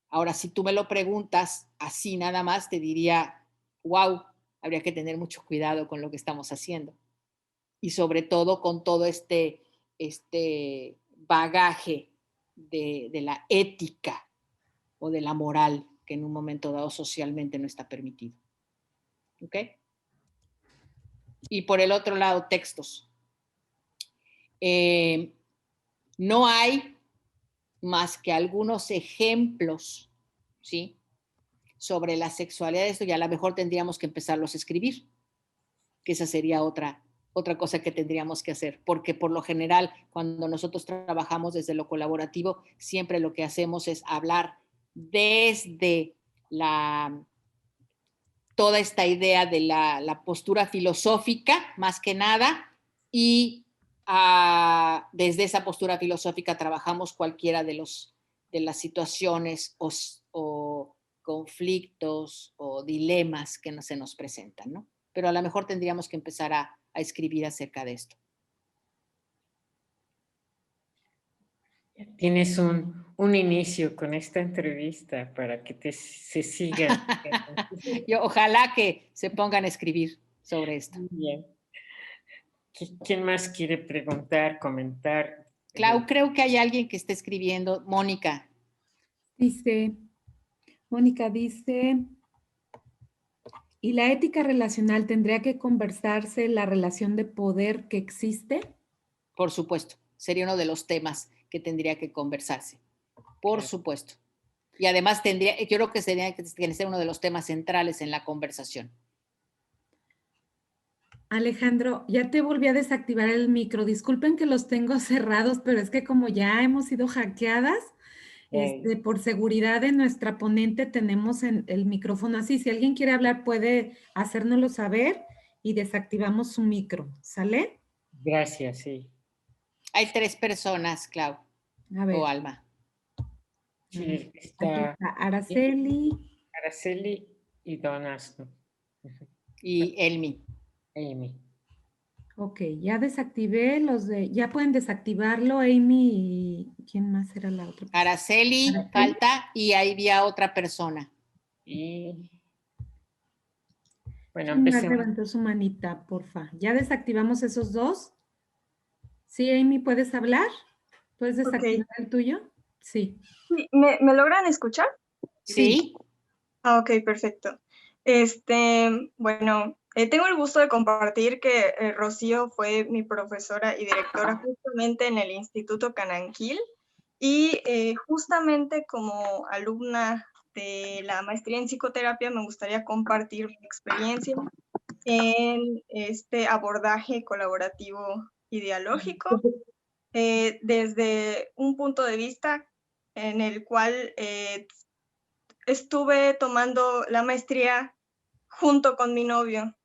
Ahora, si tú me lo preguntas así nada más, te diría, wow, habría que tener mucho cuidado con lo que estamos haciendo. Y sobre todo con todo este bagaje de la ética o de la moral que en un momento dado socialmente no está permitido. ¿Ok? Y por el otro lado, textos. No hay más que algunos ejemplos, ¿sí? Sobre la sexualidad de esto, y a lo mejor tendríamos que empezarlos a escribir, que esa sería otra cosa que tendríamos que hacer, porque por lo general, cuando nosotros trabajamos desde lo colaborativo, siempre lo que hacemos es hablar desde toda esta idea de la postura filosófica, más que nada, y desde esa postura filosófica trabajamos cualquiera de las situaciones o conflictos o dilemas que se nos presentan, ¿no? Pero a lo mejor tendríamos que empezar a escribir acerca de esto. Tienes un inicio con esta entrevista para que se siga. Ojalá que se pongan a escribir sobre esto. Bien. ¿Quién más quiere preguntar, comentar? Clau, creo que hay alguien que está escribiendo. Mónica. Mónica dice, ¿y la ética relacional tendría que conversarse la relación de poder que existe? Por supuesto, sería uno de los temas que tendría que conversarse. Por supuesto. Y además yo creo que sería que ser uno de los temas centrales en la conversación. Alejandro, ya te volví a desactivar el micro. Disculpen que los tengo cerrados, pero es que como ya hemos sido hackeadas, por seguridad de nuestra ponente tenemos el micrófono así. Si alguien quiere hablar, puede hacérnoslo saber y desactivamos su micro. ¿Sale? Gracias, sí. Hay 3 personas, Clau. A ver. O Alma. Sí, está Araceli. Araceli y Donas. Y Elmi. Amy. Ok, ya desactivé ya pueden desactivarlo, Amy y ¿quién más era la otra persona? Araceli, falta, y ahí había otra persona. Y bueno, ¿Quién más empecemos. levantó su manita, porfa? ¿Ya desactivamos esos 2? Sí, Amy, ¿puedes hablar? ¿Puedes desactivar el tuyo? Sí. ¿Me logran escuchar? Sí. Ok, perfecto. Bueno, tengo el gusto de compartir que Rocío fue mi profesora y directora justamente en el Instituto Cananquil, Y justamente como alumna de la maestría en psicoterapia, me gustaría compartir mi experiencia en este abordaje colaborativo y dialógico desde un punto de vista en el cual estuve tomando la maestría junto con mi novio,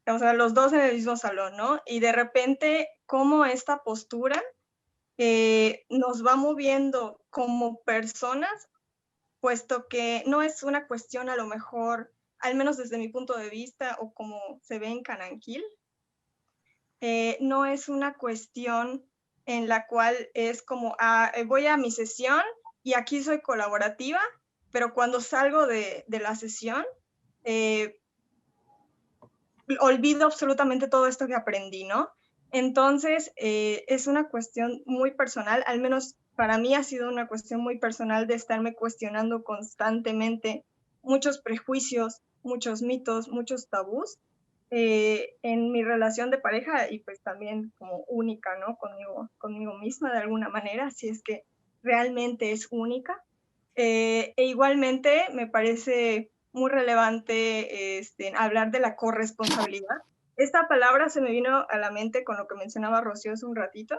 o sea, los dos en el mismo salón, ¿no? Y de repente, cómo esta postura nos va moviendo como personas, puesto que no es una cuestión a lo mejor, al menos desde mi punto de vista, o como se ve en Cananquil, no es una cuestión en la cual es como, voy a mi sesión y aquí soy colaborativa, pero cuando salgo de la sesión, olvido absolutamente todo esto que aprendí, ¿no? Entonces, es una cuestión muy personal, al menos para mí ha sido una cuestión muy personal de estarme cuestionando constantemente muchos prejuicios, muchos mitos, muchos tabús en mi relación de pareja y pues también como única, ¿no? Conmigo misma de alguna manera, si es que realmente es única. E igualmente me parece muy relevante hablar de la corresponsabilidad. Esta palabra se me vino a la mente con lo que mencionaba Rocío hace un ratito,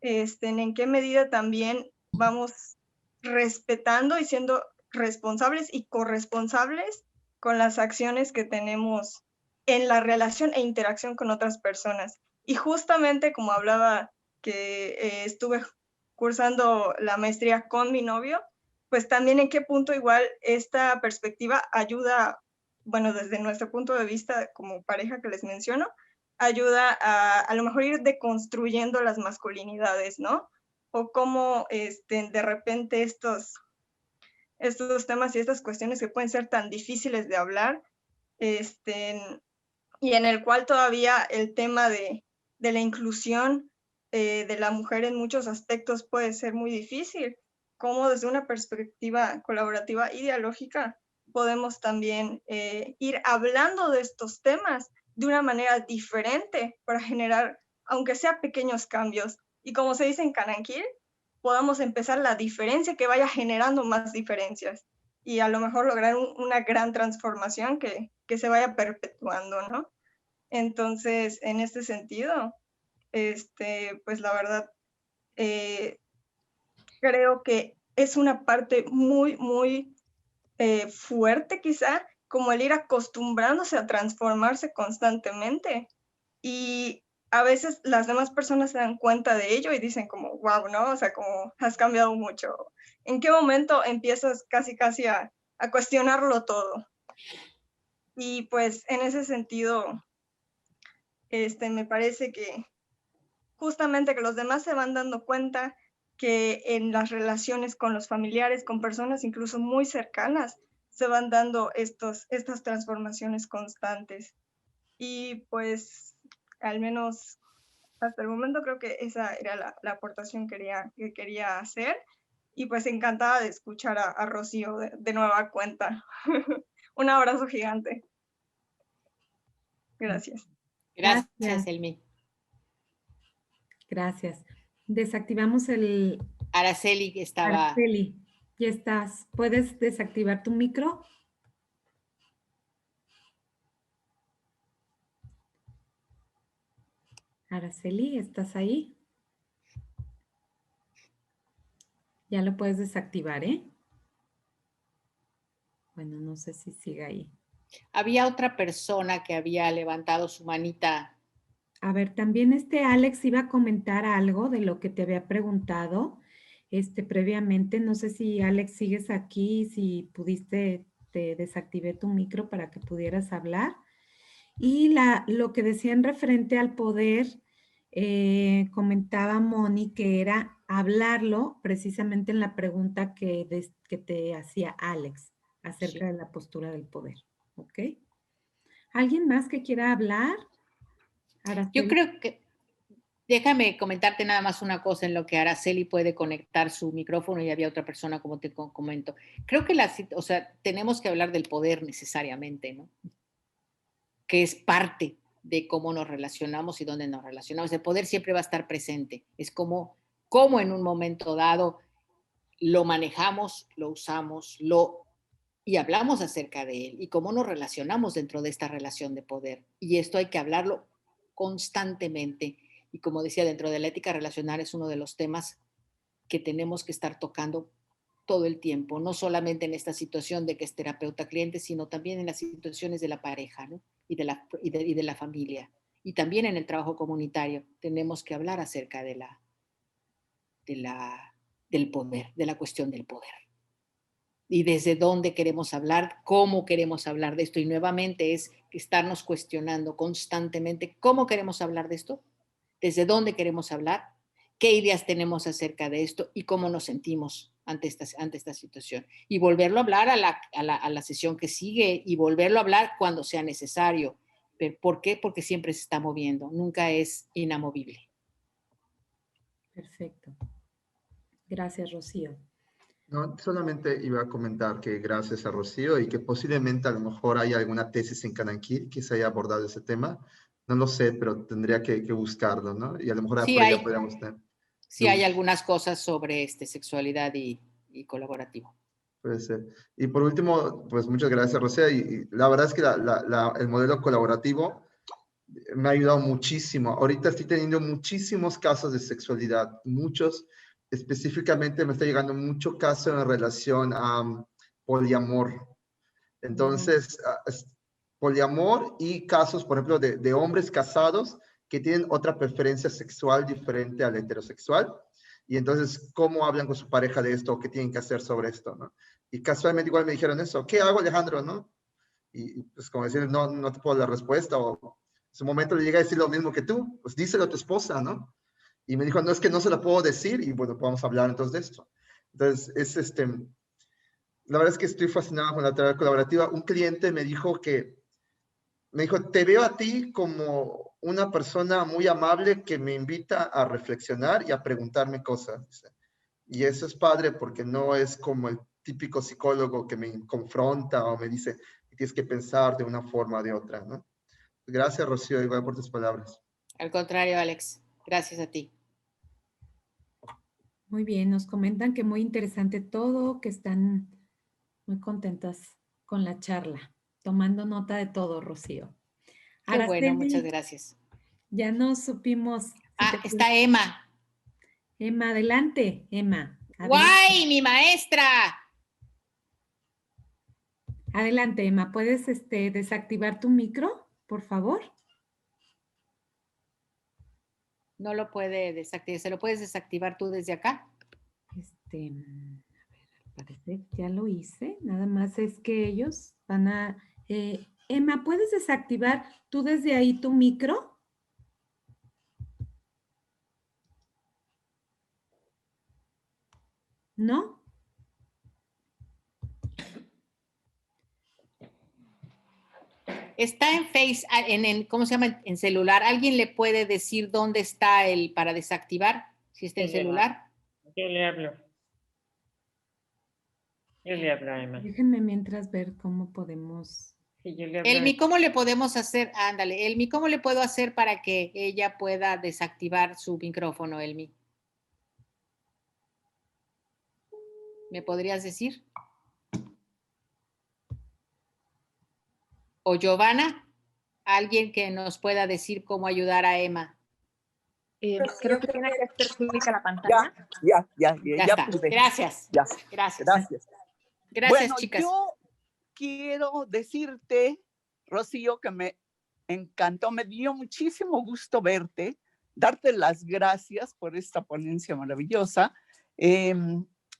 en qué medida también vamos respetando y siendo responsables y corresponsables con las acciones que tenemos en la relación e interacción con otras personas. Y justamente como hablaba que estuve cursando la maestría con mi novio, pues también en qué punto igual esta perspectiva ayuda, bueno, desde nuestro punto de vista como pareja que les menciono, ayuda a lo mejor ir deconstruyendo las masculinidades, ¿no? O cómo de repente estos temas y estas cuestiones que pueden ser tan difíciles de hablar, y en el cual todavía el tema de la inclusión de la mujer en muchos aspectos puede ser muy difícil, como desde una perspectiva colaborativa ideológica podemos también ir hablando de estos temas de una manera diferente para generar, aunque sea pequeños cambios. Y como se dice en Cananquil, podamos empezar la diferencia que vaya generando más diferencias y a lo mejor lograr una gran transformación que se vaya perpetuando, ¿no? Entonces, en este sentido, pues la verdad, creo que es una parte muy, muy fuerte quizá, como el ir acostumbrándose a transformarse constantemente. Y a veces las demás personas se dan cuenta de ello y dicen como, wow, ¿no? O sea, como has cambiado mucho. ¿En qué momento empiezas casi a cuestionarlo todo? Y pues en ese sentido, me parece que justamente que los demás se van dando cuenta que en las relaciones con los familiares, con personas incluso muy cercanas, se van dando estas transformaciones constantes. Y pues al menos hasta el momento creo que esa era la aportación que quería hacer. Y pues encantada de escuchar a Rocío de nueva cuenta. Un abrazo gigante. Gracias. Gracias, Elmi. Gracias. Desactivamos el... Araceli estaba... Araceli, ya estás. ¿Puedes desactivar tu micro? Araceli, ¿estás ahí? Ya lo puedes desactivar, ¿eh? Bueno, no sé si sigue ahí. Había otra persona que había levantado su manita. A ver, también Alex iba a comentar algo de lo que te había preguntado previamente. No sé si Alex sigues aquí, si pudiste, te desactivé tu micro para que pudieras hablar. Y lo que decían referente al poder, comentaba Moni que era hablarlo precisamente en la pregunta que te hacía Alex acerca de la postura del poder. ¿Ok? ¿Alguien más que quiera hablar? Araceli. Yo creo que, déjame comentarte nada más una cosa en lo que Araceli puede conectar su micrófono y había otra persona, como te comento. Creo que tenemos que hablar del poder necesariamente, ¿no? Que es parte de cómo nos relacionamos y dónde nos relacionamos. El poder siempre va a estar presente. Es como en un momento dado lo manejamos, lo usamos, y hablamos acerca de él y cómo nos relacionamos dentro de esta relación de poder. Y esto hay que hablarlo constantemente. Y como decía, dentro de la ética relacional es uno de los temas que tenemos que estar tocando todo el tiempo, no solamente en esta situación de que es terapeuta-cliente, sino también en las situaciones de la pareja, ¿no? y de la familia. Y también en el trabajo comunitario tenemos que hablar acerca del poder, de la cuestión del poder. Y desde dónde queremos hablar, cómo queremos hablar de esto. Y nuevamente es estarnos cuestionando constantemente cómo queremos hablar de esto, desde dónde queremos hablar, qué ideas tenemos acerca de esto y cómo nos sentimos ante esta situación. Y volverlo a hablar a la sesión que sigue y volverlo a hablar cuando sea necesario. ¿Por qué? Porque siempre se está moviendo, nunca es inamovible. Perfecto. Gracias, Rocío. No, solamente iba a comentar que gracias a Rocío y que posiblemente a lo mejor hay alguna tesis en Cananquil que se haya abordado ese tema. No lo sé, pero tendría que buscarlo, ¿no? Y a lo mejor Sí por allá hay, podríamos tener. sí hay algunas cosas sobre sexualidad y colaborativo. Puede ser. Y por último, pues muchas gracias, Rocío. Y la verdad es que el modelo colaborativo me ha ayudado muchísimo. Ahorita estoy teniendo muchísimos casos de sexualidad, muchos. Específicamente me está llegando mucho caso en relación a poliamor. Entonces, poliamor y casos, por ejemplo, de hombres casados que tienen otra preferencia sexual diferente a la heterosexual. Y entonces, ¿cómo hablan con su pareja de esto? ¿Qué tienen que hacer sobre esto? ¿No? Y casualmente igual me dijeron eso. ¿Qué hago, Alejandro? ¿No? Y pues como decir, no te puedo dar respuesta. O en su momento le llegué a decir lo mismo que tú. Pues díselo a tu esposa, ¿no? Y me dijo, no, es que no se lo puedo decir. Y bueno, podemos hablar entonces de esto. Entonces, la verdad es que estoy fascinado con la terapia colaborativa. Un cliente me dijo, te veo a ti como una persona muy amable que me invita a reflexionar y a preguntarme cosas. Y eso es padre porque no es como el típico psicólogo que me confronta o me dice que tienes que pensar de una forma o de otra, ¿no? Gracias, Rocío, igual por tus palabras. Al contrario, Alex, gracias a ti. Muy bien, nos comentan que muy interesante todo, que están muy contentas con la charla, tomando nota de todo, Rocío. Qué bueno, Araceli, muchas gracias. ya no supimos. Está Emma. Emma, adelante, Emma. ¡Guay, mi maestra! Adelante, Emma. ¿Puedes desactivar tu micro, por favor? No lo puede desactivar. ¿Se lo puedes desactivar tú desde acá? A ver, al parecer ya lo hice. Nada más es que ellos van a... Emma, ¿puedes desactivar tú desde ahí tu micro? ¿No? Está en Face, ¿cómo se llama? En celular. ¿Alguien le puede decir dónde está para desactivar? Si está en celular. Yo le hablo. Yo le hablo a Emma. Déjenme mientras ver cómo podemos... Sí, yo le hablo Elmi, ¿cómo le podemos hacer? Ándale, Elmi, ¿cómo le puedo hacer para que ella pueda desactivar su micrófono, Elmi? ¿Me podrías decir? O Giovanna, alguien que nos pueda decir cómo ayudar a Emma. Creo que tiene que hacer clic a la pantalla. Ya está. Pude. Gracias. Ya. Gracias. Gracias. Gracias, Bueno, chicas. yo quiero decirte, Rocío, que me encantó, me dio muchísimo gusto verte, darte las gracias por esta ponencia maravillosa.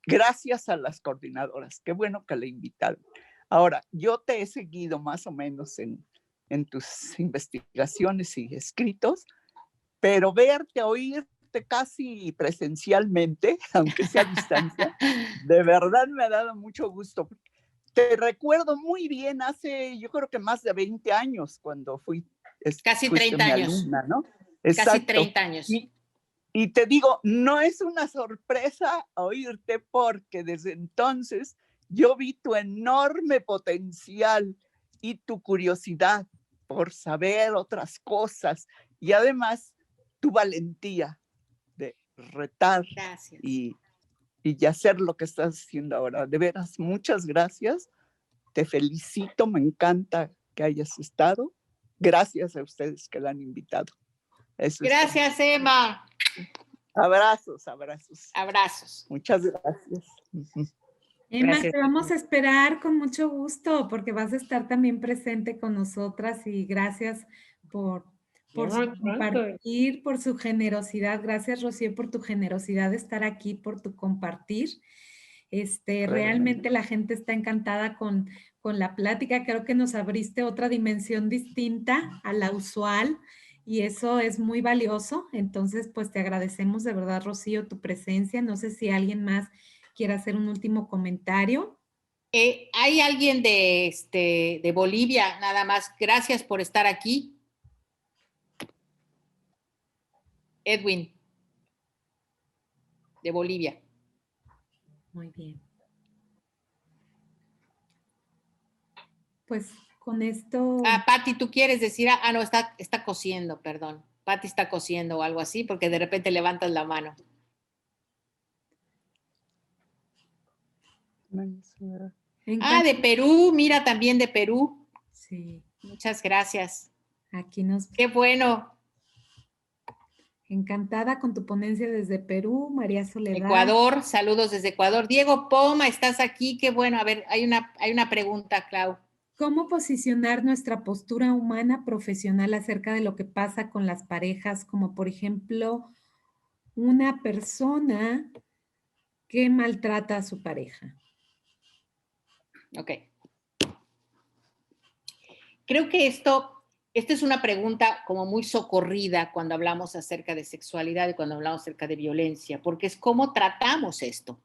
Gracias a las coordinadoras, qué bueno que la invitaron. Ahora, yo te he seguido más o menos en tus investigaciones y escritos, pero verte, oírte casi presencialmente, aunque sea a distancia, de verdad me ha dado mucho gusto. Te recuerdo muy bien hace, yo creo que más de 20 años, cuando fui. Casi 30 años. Alumna, ¿no? Exacto. Casi 30 años. Y te digo, no es una sorpresa oírte porque desde entonces yo vi tu enorme potencial y tu curiosidad por saber otras cosas y además tu valentía de retar y y hacer lo que estás haciendo ahora. De veras, muchas gracias. Te felicito, me encanta que hayas estado. Gracias a ustedes que la han invitado. Eso Gracias, Emma. Abrazos, abrazos. Abrazos. Muchas gracias. Emma, Gracias. te vamos a esperar con mucho gusto porque vas a estar también presente con nosotras y gracias por su compartir, por su generosidad. Gracias, Rocío, por tu generosidad de estar aquí, por tu compartir. Realmente la gente está encantada con la plática. Creo que nos abriste otra dimensión distinta a la usual y eso es muy valioso. Entonces, pues te agradecemos de verdad, Rocío, tu presencia. No sé si alguien más quiere hacer un último comentario. Hay alguien de Bolivia, nada más. Gracias por estar aquí. Edwin, de Bolivia. Muy bien. Pues con esto... Pati, ¿tú quieres decir? No, está cosiendo, perdón. Pati está cosiendo o algo así, porque de repente levantas la mano. De Perú, mira, también de Perú. Sí. Muchas gracias. Aquí nos... Qué bueno. Encantada con tu ponencia desde Perú, María Soledad. Ecuador, saludos desde Ecuador. Diego Poma, estás aquí, qué bueno. A ver, hay una pregunta, Clau. ¿Cómo posicionar nuestra postura humana profesional acerca de lo que pasa con las parejas? Como por ejemplo, una persona que maltrata a su pareja. Ok. Creo que esta es una pregunta como muy socorrida cuando hablamos acerca de sexualidad y cuando hablamos acerca de violencia, porque es cómo tratamos esto.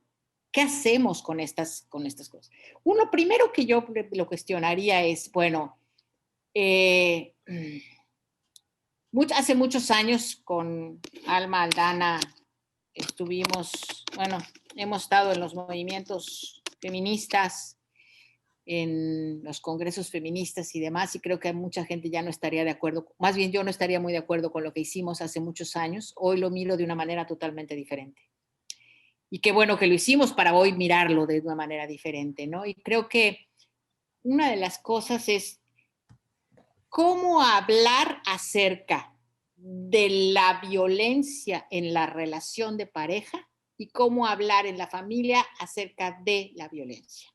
¿Qué hacemos con estas cosas? Uno primero que yo lo cuestionaría es, bueno, hace muchos años con Alma Aldana hemos estado en los movimientos feministas, en los congresos feministas y demás, y creo que mucha gente ya no estaría de acuerdo, más bien yo no estaría muy de acuerdo con lo que hicimos hace muchos años. Hoy lo miro de una manera totalmente diferente. Y qué bueno que lo hicimos para hoy mirarlo de una manera diferente, ¿no? Y creo que una de las cosas es cómo hablar acerca de la violencia en la relación de pareja y cómo hablar en la familia acerca de la violencia.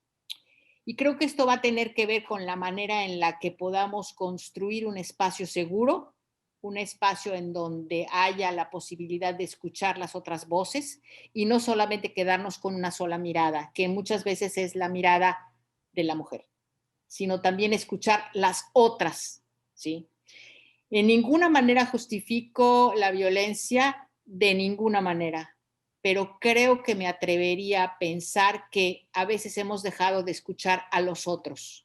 Y creo que esto va a tener que ver con la manera en la que podamos construir un espacio seguro, un espacio en donde haya la posibilidad de escuchar las otras voces y no solamente quedarnos con una sola mirada, que muchas veces es la mirada de la mujer, sino también escuchar las otras, ¿sí? En ninguna manera justifico la violencia, de ninguna manera, pero creo que me atrevería a pensar que a veces hemos dejado de escuchar a los otros.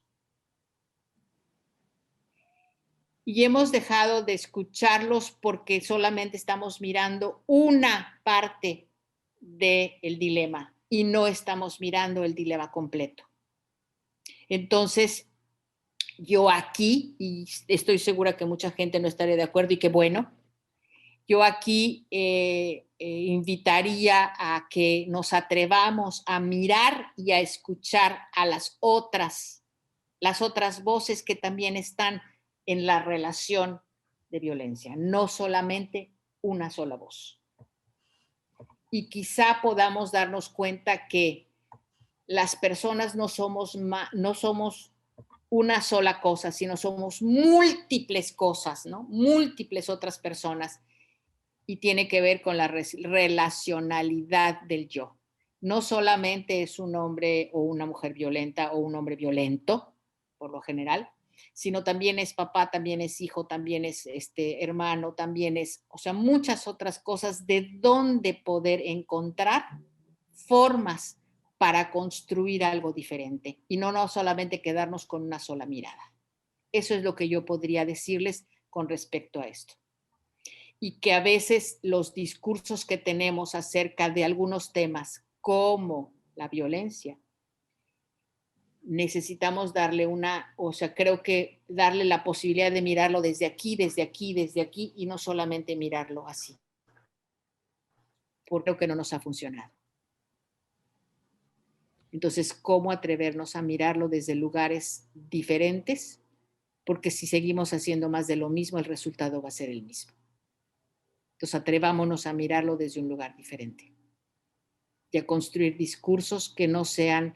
Y hemos dejado de escucharlos porque solamente estamos mirando una parte del dilema y no estamos mirando el dilema completo. Entonces, yo aquí, y estoy segura que mucha gente no estaría de acuerdo y que bueno, yo aquí invitaría a que nos atrevamos a mirar y a escuchar a las otras voces que también están en la relación de violencia, no solamente una sola voz. Y quizá podamos darnos cuenta que las personas no somos una sola cosa, sino somos múltiples cosas, ¿no? Múltiples otras personas. Y tiene que ver con la relacionalidad del yo. No solamente es un hombre o una mujer violenta o un hombre violento, por lo general, sino también es papá, también es hijo, también es hermano, también es, o sea, muchas otras cosas de donde poder encontrar formas para construir algo diferente y no solamente quedarnos con una sola mirada. Eso es lo que yo podría decirles con respecto a esto. Y que a veces los discursos que tenemos acerca de algunos temas como la violencia, necesitamos darle creo que darle la posibilidad de mirarlo desde aquí, desde aquí, desde aquí y no solamente mirarlo así. Porque creo que no nos ha funcionado. Entonces, ¿cómo atrevernos a mirarlo desde lugares diferentes? Porque si seguimos haciendo más de lo mismo, el resultado va a ser el mismo. Entonces, atrevámonos a mirarlo desde un lugar diferente y a construir discursos que no se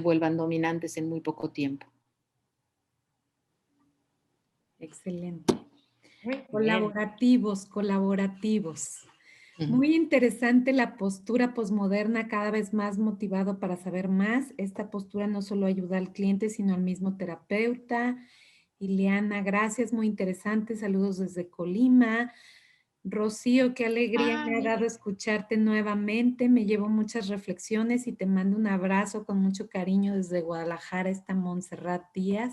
vuelvan dominantes en muy poco tiempo. Excelente. Muy bien. Colaborativos. Muy interesante la postura posmoderna, cada vez más motivado para saber más. Esta postura no solo ayuda al cliente, sino al mismo terapeuta. Ileana, gracias, muy interesante. Saludos desde Colima. Rocío, qué alegría me ha dado escucharte nuevamente. Me llevo muchas reflexiones y te mando un abrazo con mucho cariño desde Guadalajara, esta Montserrat Díaz.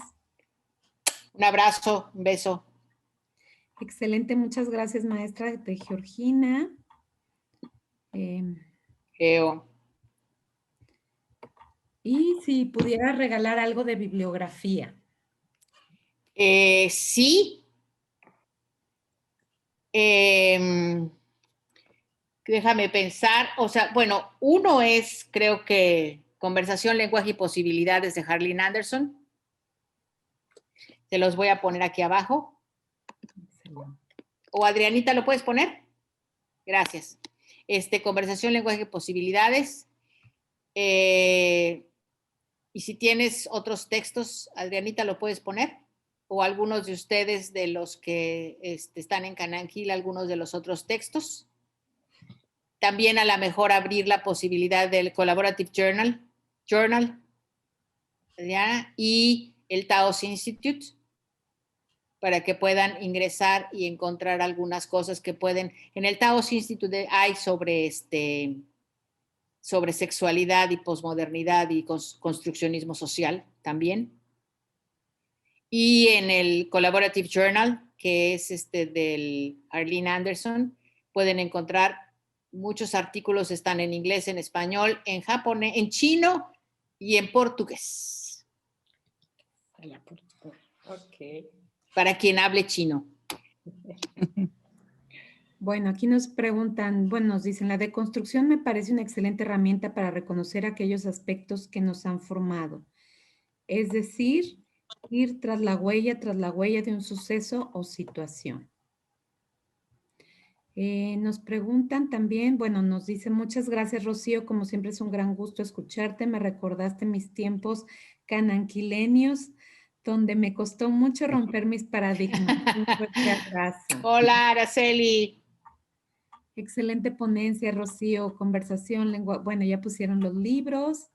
Un abrazo, un beso. Excelente, muchas gracias, maestra de Georgina. Y si pudiera regalar algo de bibliografía. Sí. Déjame pensar. O sea, bueno, uno es, creo que, Conversación, Lenguaje y Posibilidades de Harlene Anderson. Te los voy a poner aquí abajo. Excelente. O Adrianita, ¿lo puedes poner? Gracias. Conversación, Lenguaje y Posibilidades. Y si tienes otros textos, Adrianita, ¿lo puedes poner? O algunos de ustedes, de los que están en Cananquil, algunos de los otros textos. También a lo mejor abrir la posibilidad del Collaborative Journal, Adriana, y el Taos Institute, para que puedan ingresar y encontrar algunas cosas que pueden. En el Taos Institute hay sobre sexualidad y posmodernidad y construccionismo social también. Y en el Collaborative Journal, que es del Harlene Anderson, pueden encontrar muchos artículos, están en inglés, en español, en japonés, en chino y en portugués. Ok. Para quien hable chino. Bueno, aquí nos preguntan, bueno, nos dicen, la deconstrucción me parece una excelente herramienta para reconocer aquellos aspectos que nos han formado. Es decir, ir tras la huella de un suceso o situación. Nos preguntan también, bueno, nos dicen, muchas gracias, Rocío, como siempre es un gran gusto escucharte, me recordaste mis tiempos cananquilenios, donde me costó mucho romper mis paradigmas. Un fuerte abrazo. Hola, Araceli. Excelente ponencia, Rocío, conversación, lengua. Bueno, ya pusieron los libros.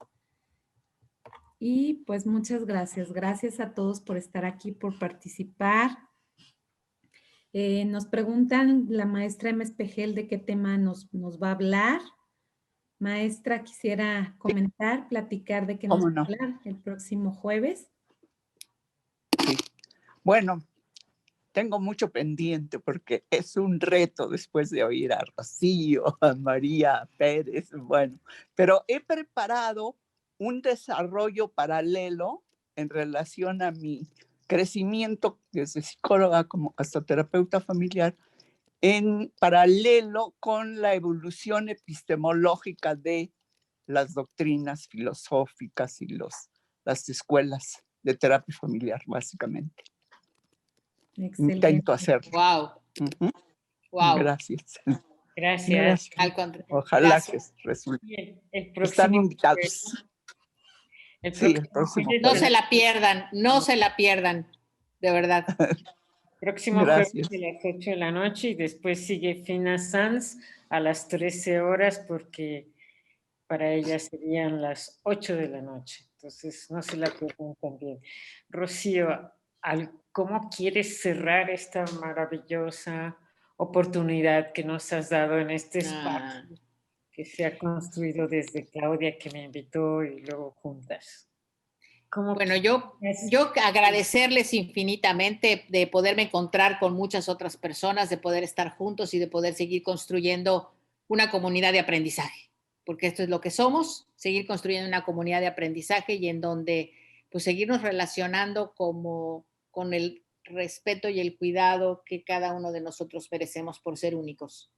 Y pues muchas gracias. Gracias a todos por estar aquí, por participar. Nos preguntan la maestra Emma Espejel de qué tema nos va a hablar. Maestra, quisiera comentar, platicar de qué nos va a hablar el próximo jueves. Sí. Bueno, tengo mucho pendiente porque es un reto después de oír a Rocío, a María Pérez, bueno, pero he preparado un desarrollo paralelo en relación a mi crecimiento desde psicóloga como hasta terapeuta familiar, en paralelo con la evolución epistemológica de las doctrinas filosóficas y las escuelas de terapia familiar, básicamente. Excelente. Intento hacerlo. Wow. Wow. Gracias. Gracias. Al contrario. Ojalá Gracias. que resulte. El próximo, están invitados. El próximo no se la pierdan, no se la pierdan, de verdad. Próximo jueves a las 8 de la noche y después sigue Fina Sanz a las 13 horas porque para ella serían las 8 de la noche. Entonces, no se la pierdan también. Rocío, ¿cómo quieres cerrar esta maravillosa oportunidad que nos has dado en este espacio que se ha construido desde Claudia, que me invitó, y luego juntas? Bueno, yo agradecerles infinitamente de poderme encontrar con muchas otras personas, de poder estar juntos y de poder seguir construyendo una comunidad de aprendizaje, porque esto es lo que somos, seguir construyendo una comunidad de aprendizaje y en donde pues seguirnos relacionando con el respeto y el cuidado que cada uno de nosotros merecemos por ser únicos.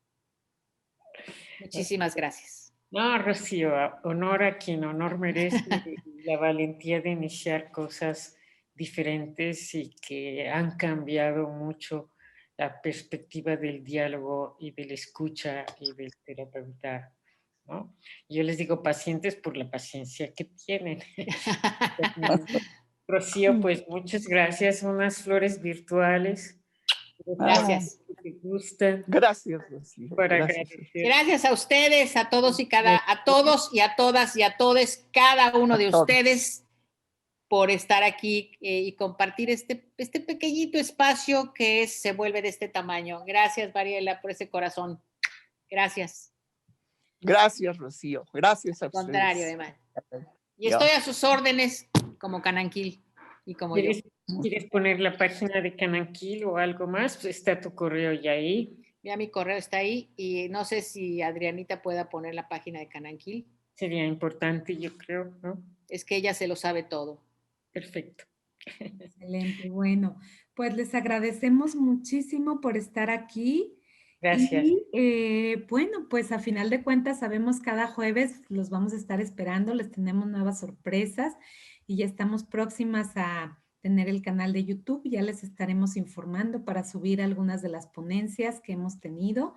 Muchísimas gracias. No, Rocío, honor a quien honor merece y la valentía de iniciar cosas diferentes y que han cambiado mucho la perspectiva del diálogo y de la escucha y del terapeuta, ¿no? Yo les digo pacientes por la paciencia que tienen. Rocío, pues muchas gracias. Unas flores virtuales. Gracias. Que te gustan Gracias, Rocío. para Gracias. agradecer. Gracias a ustedes, a todos a todos y a todas y a todos, cada uno A de todos. ustedes por estar aquí y compartir este pequeñito espacio que se vuelve de este tamaño. Gracias, Mariela, por ese corazón. Gracias. Gracias, Rocío. Gracias a Al contrario, ustedes. Emma. Y estoy a sus órdenes como Cananquil y como yo. ¿Quieres poner la página de Cananquil o algo más? Pues está tu correo ya ahí. Ya mi correo está ahí y no sé si Adrianita pueda poner la página de Cananquil. Sería importante, yo creo, ¿no? Es que ella se lo sabe todo. Perfecto. Excelente. Bueno, pues les agradecemos muchísimo por estar aquí. Gracias. Y bueno, pues a final de cuentas sabemos cada jueves los vamos a estar esperando, les tenemos nuevas sorpresas y ya estamos próximas a tener el canal de YouTube, ya les estaremos informando para subir algunas de las ponencias que hemos tenido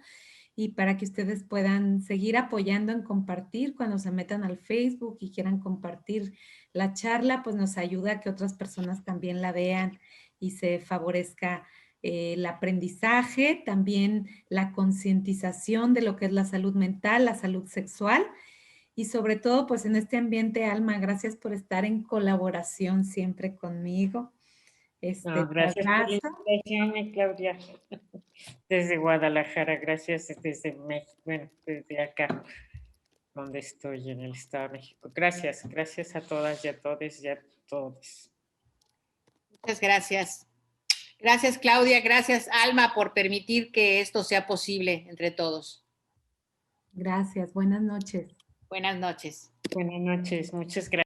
y para que ustedes puedan seguir apoyando en compartir cuando se metan al Facebook y quieran compartir la charla, pues nos ayuda a que otras personas también la vean y se favorezca el aprendizaje, también la concientización de lo que es la salud mental, la salud sexual y sobre todo pues en este ambiente, Alma, gracias por estar en colaboración siempre conmigo. No, gracias por la invitación, Claudia. Desde Guadalajara, gracias desde México, bueno, desde acá, donde estoy en el Estado de México. Gracias, gracias a todas y a todos y a todos. Muchas gracias. Gracias, Claudia. Gracias, Alma, por permitir que esto sea posible entre todos. Gracias. Buenas noches. Buenas noches. Buenas noches. Muchas gracias.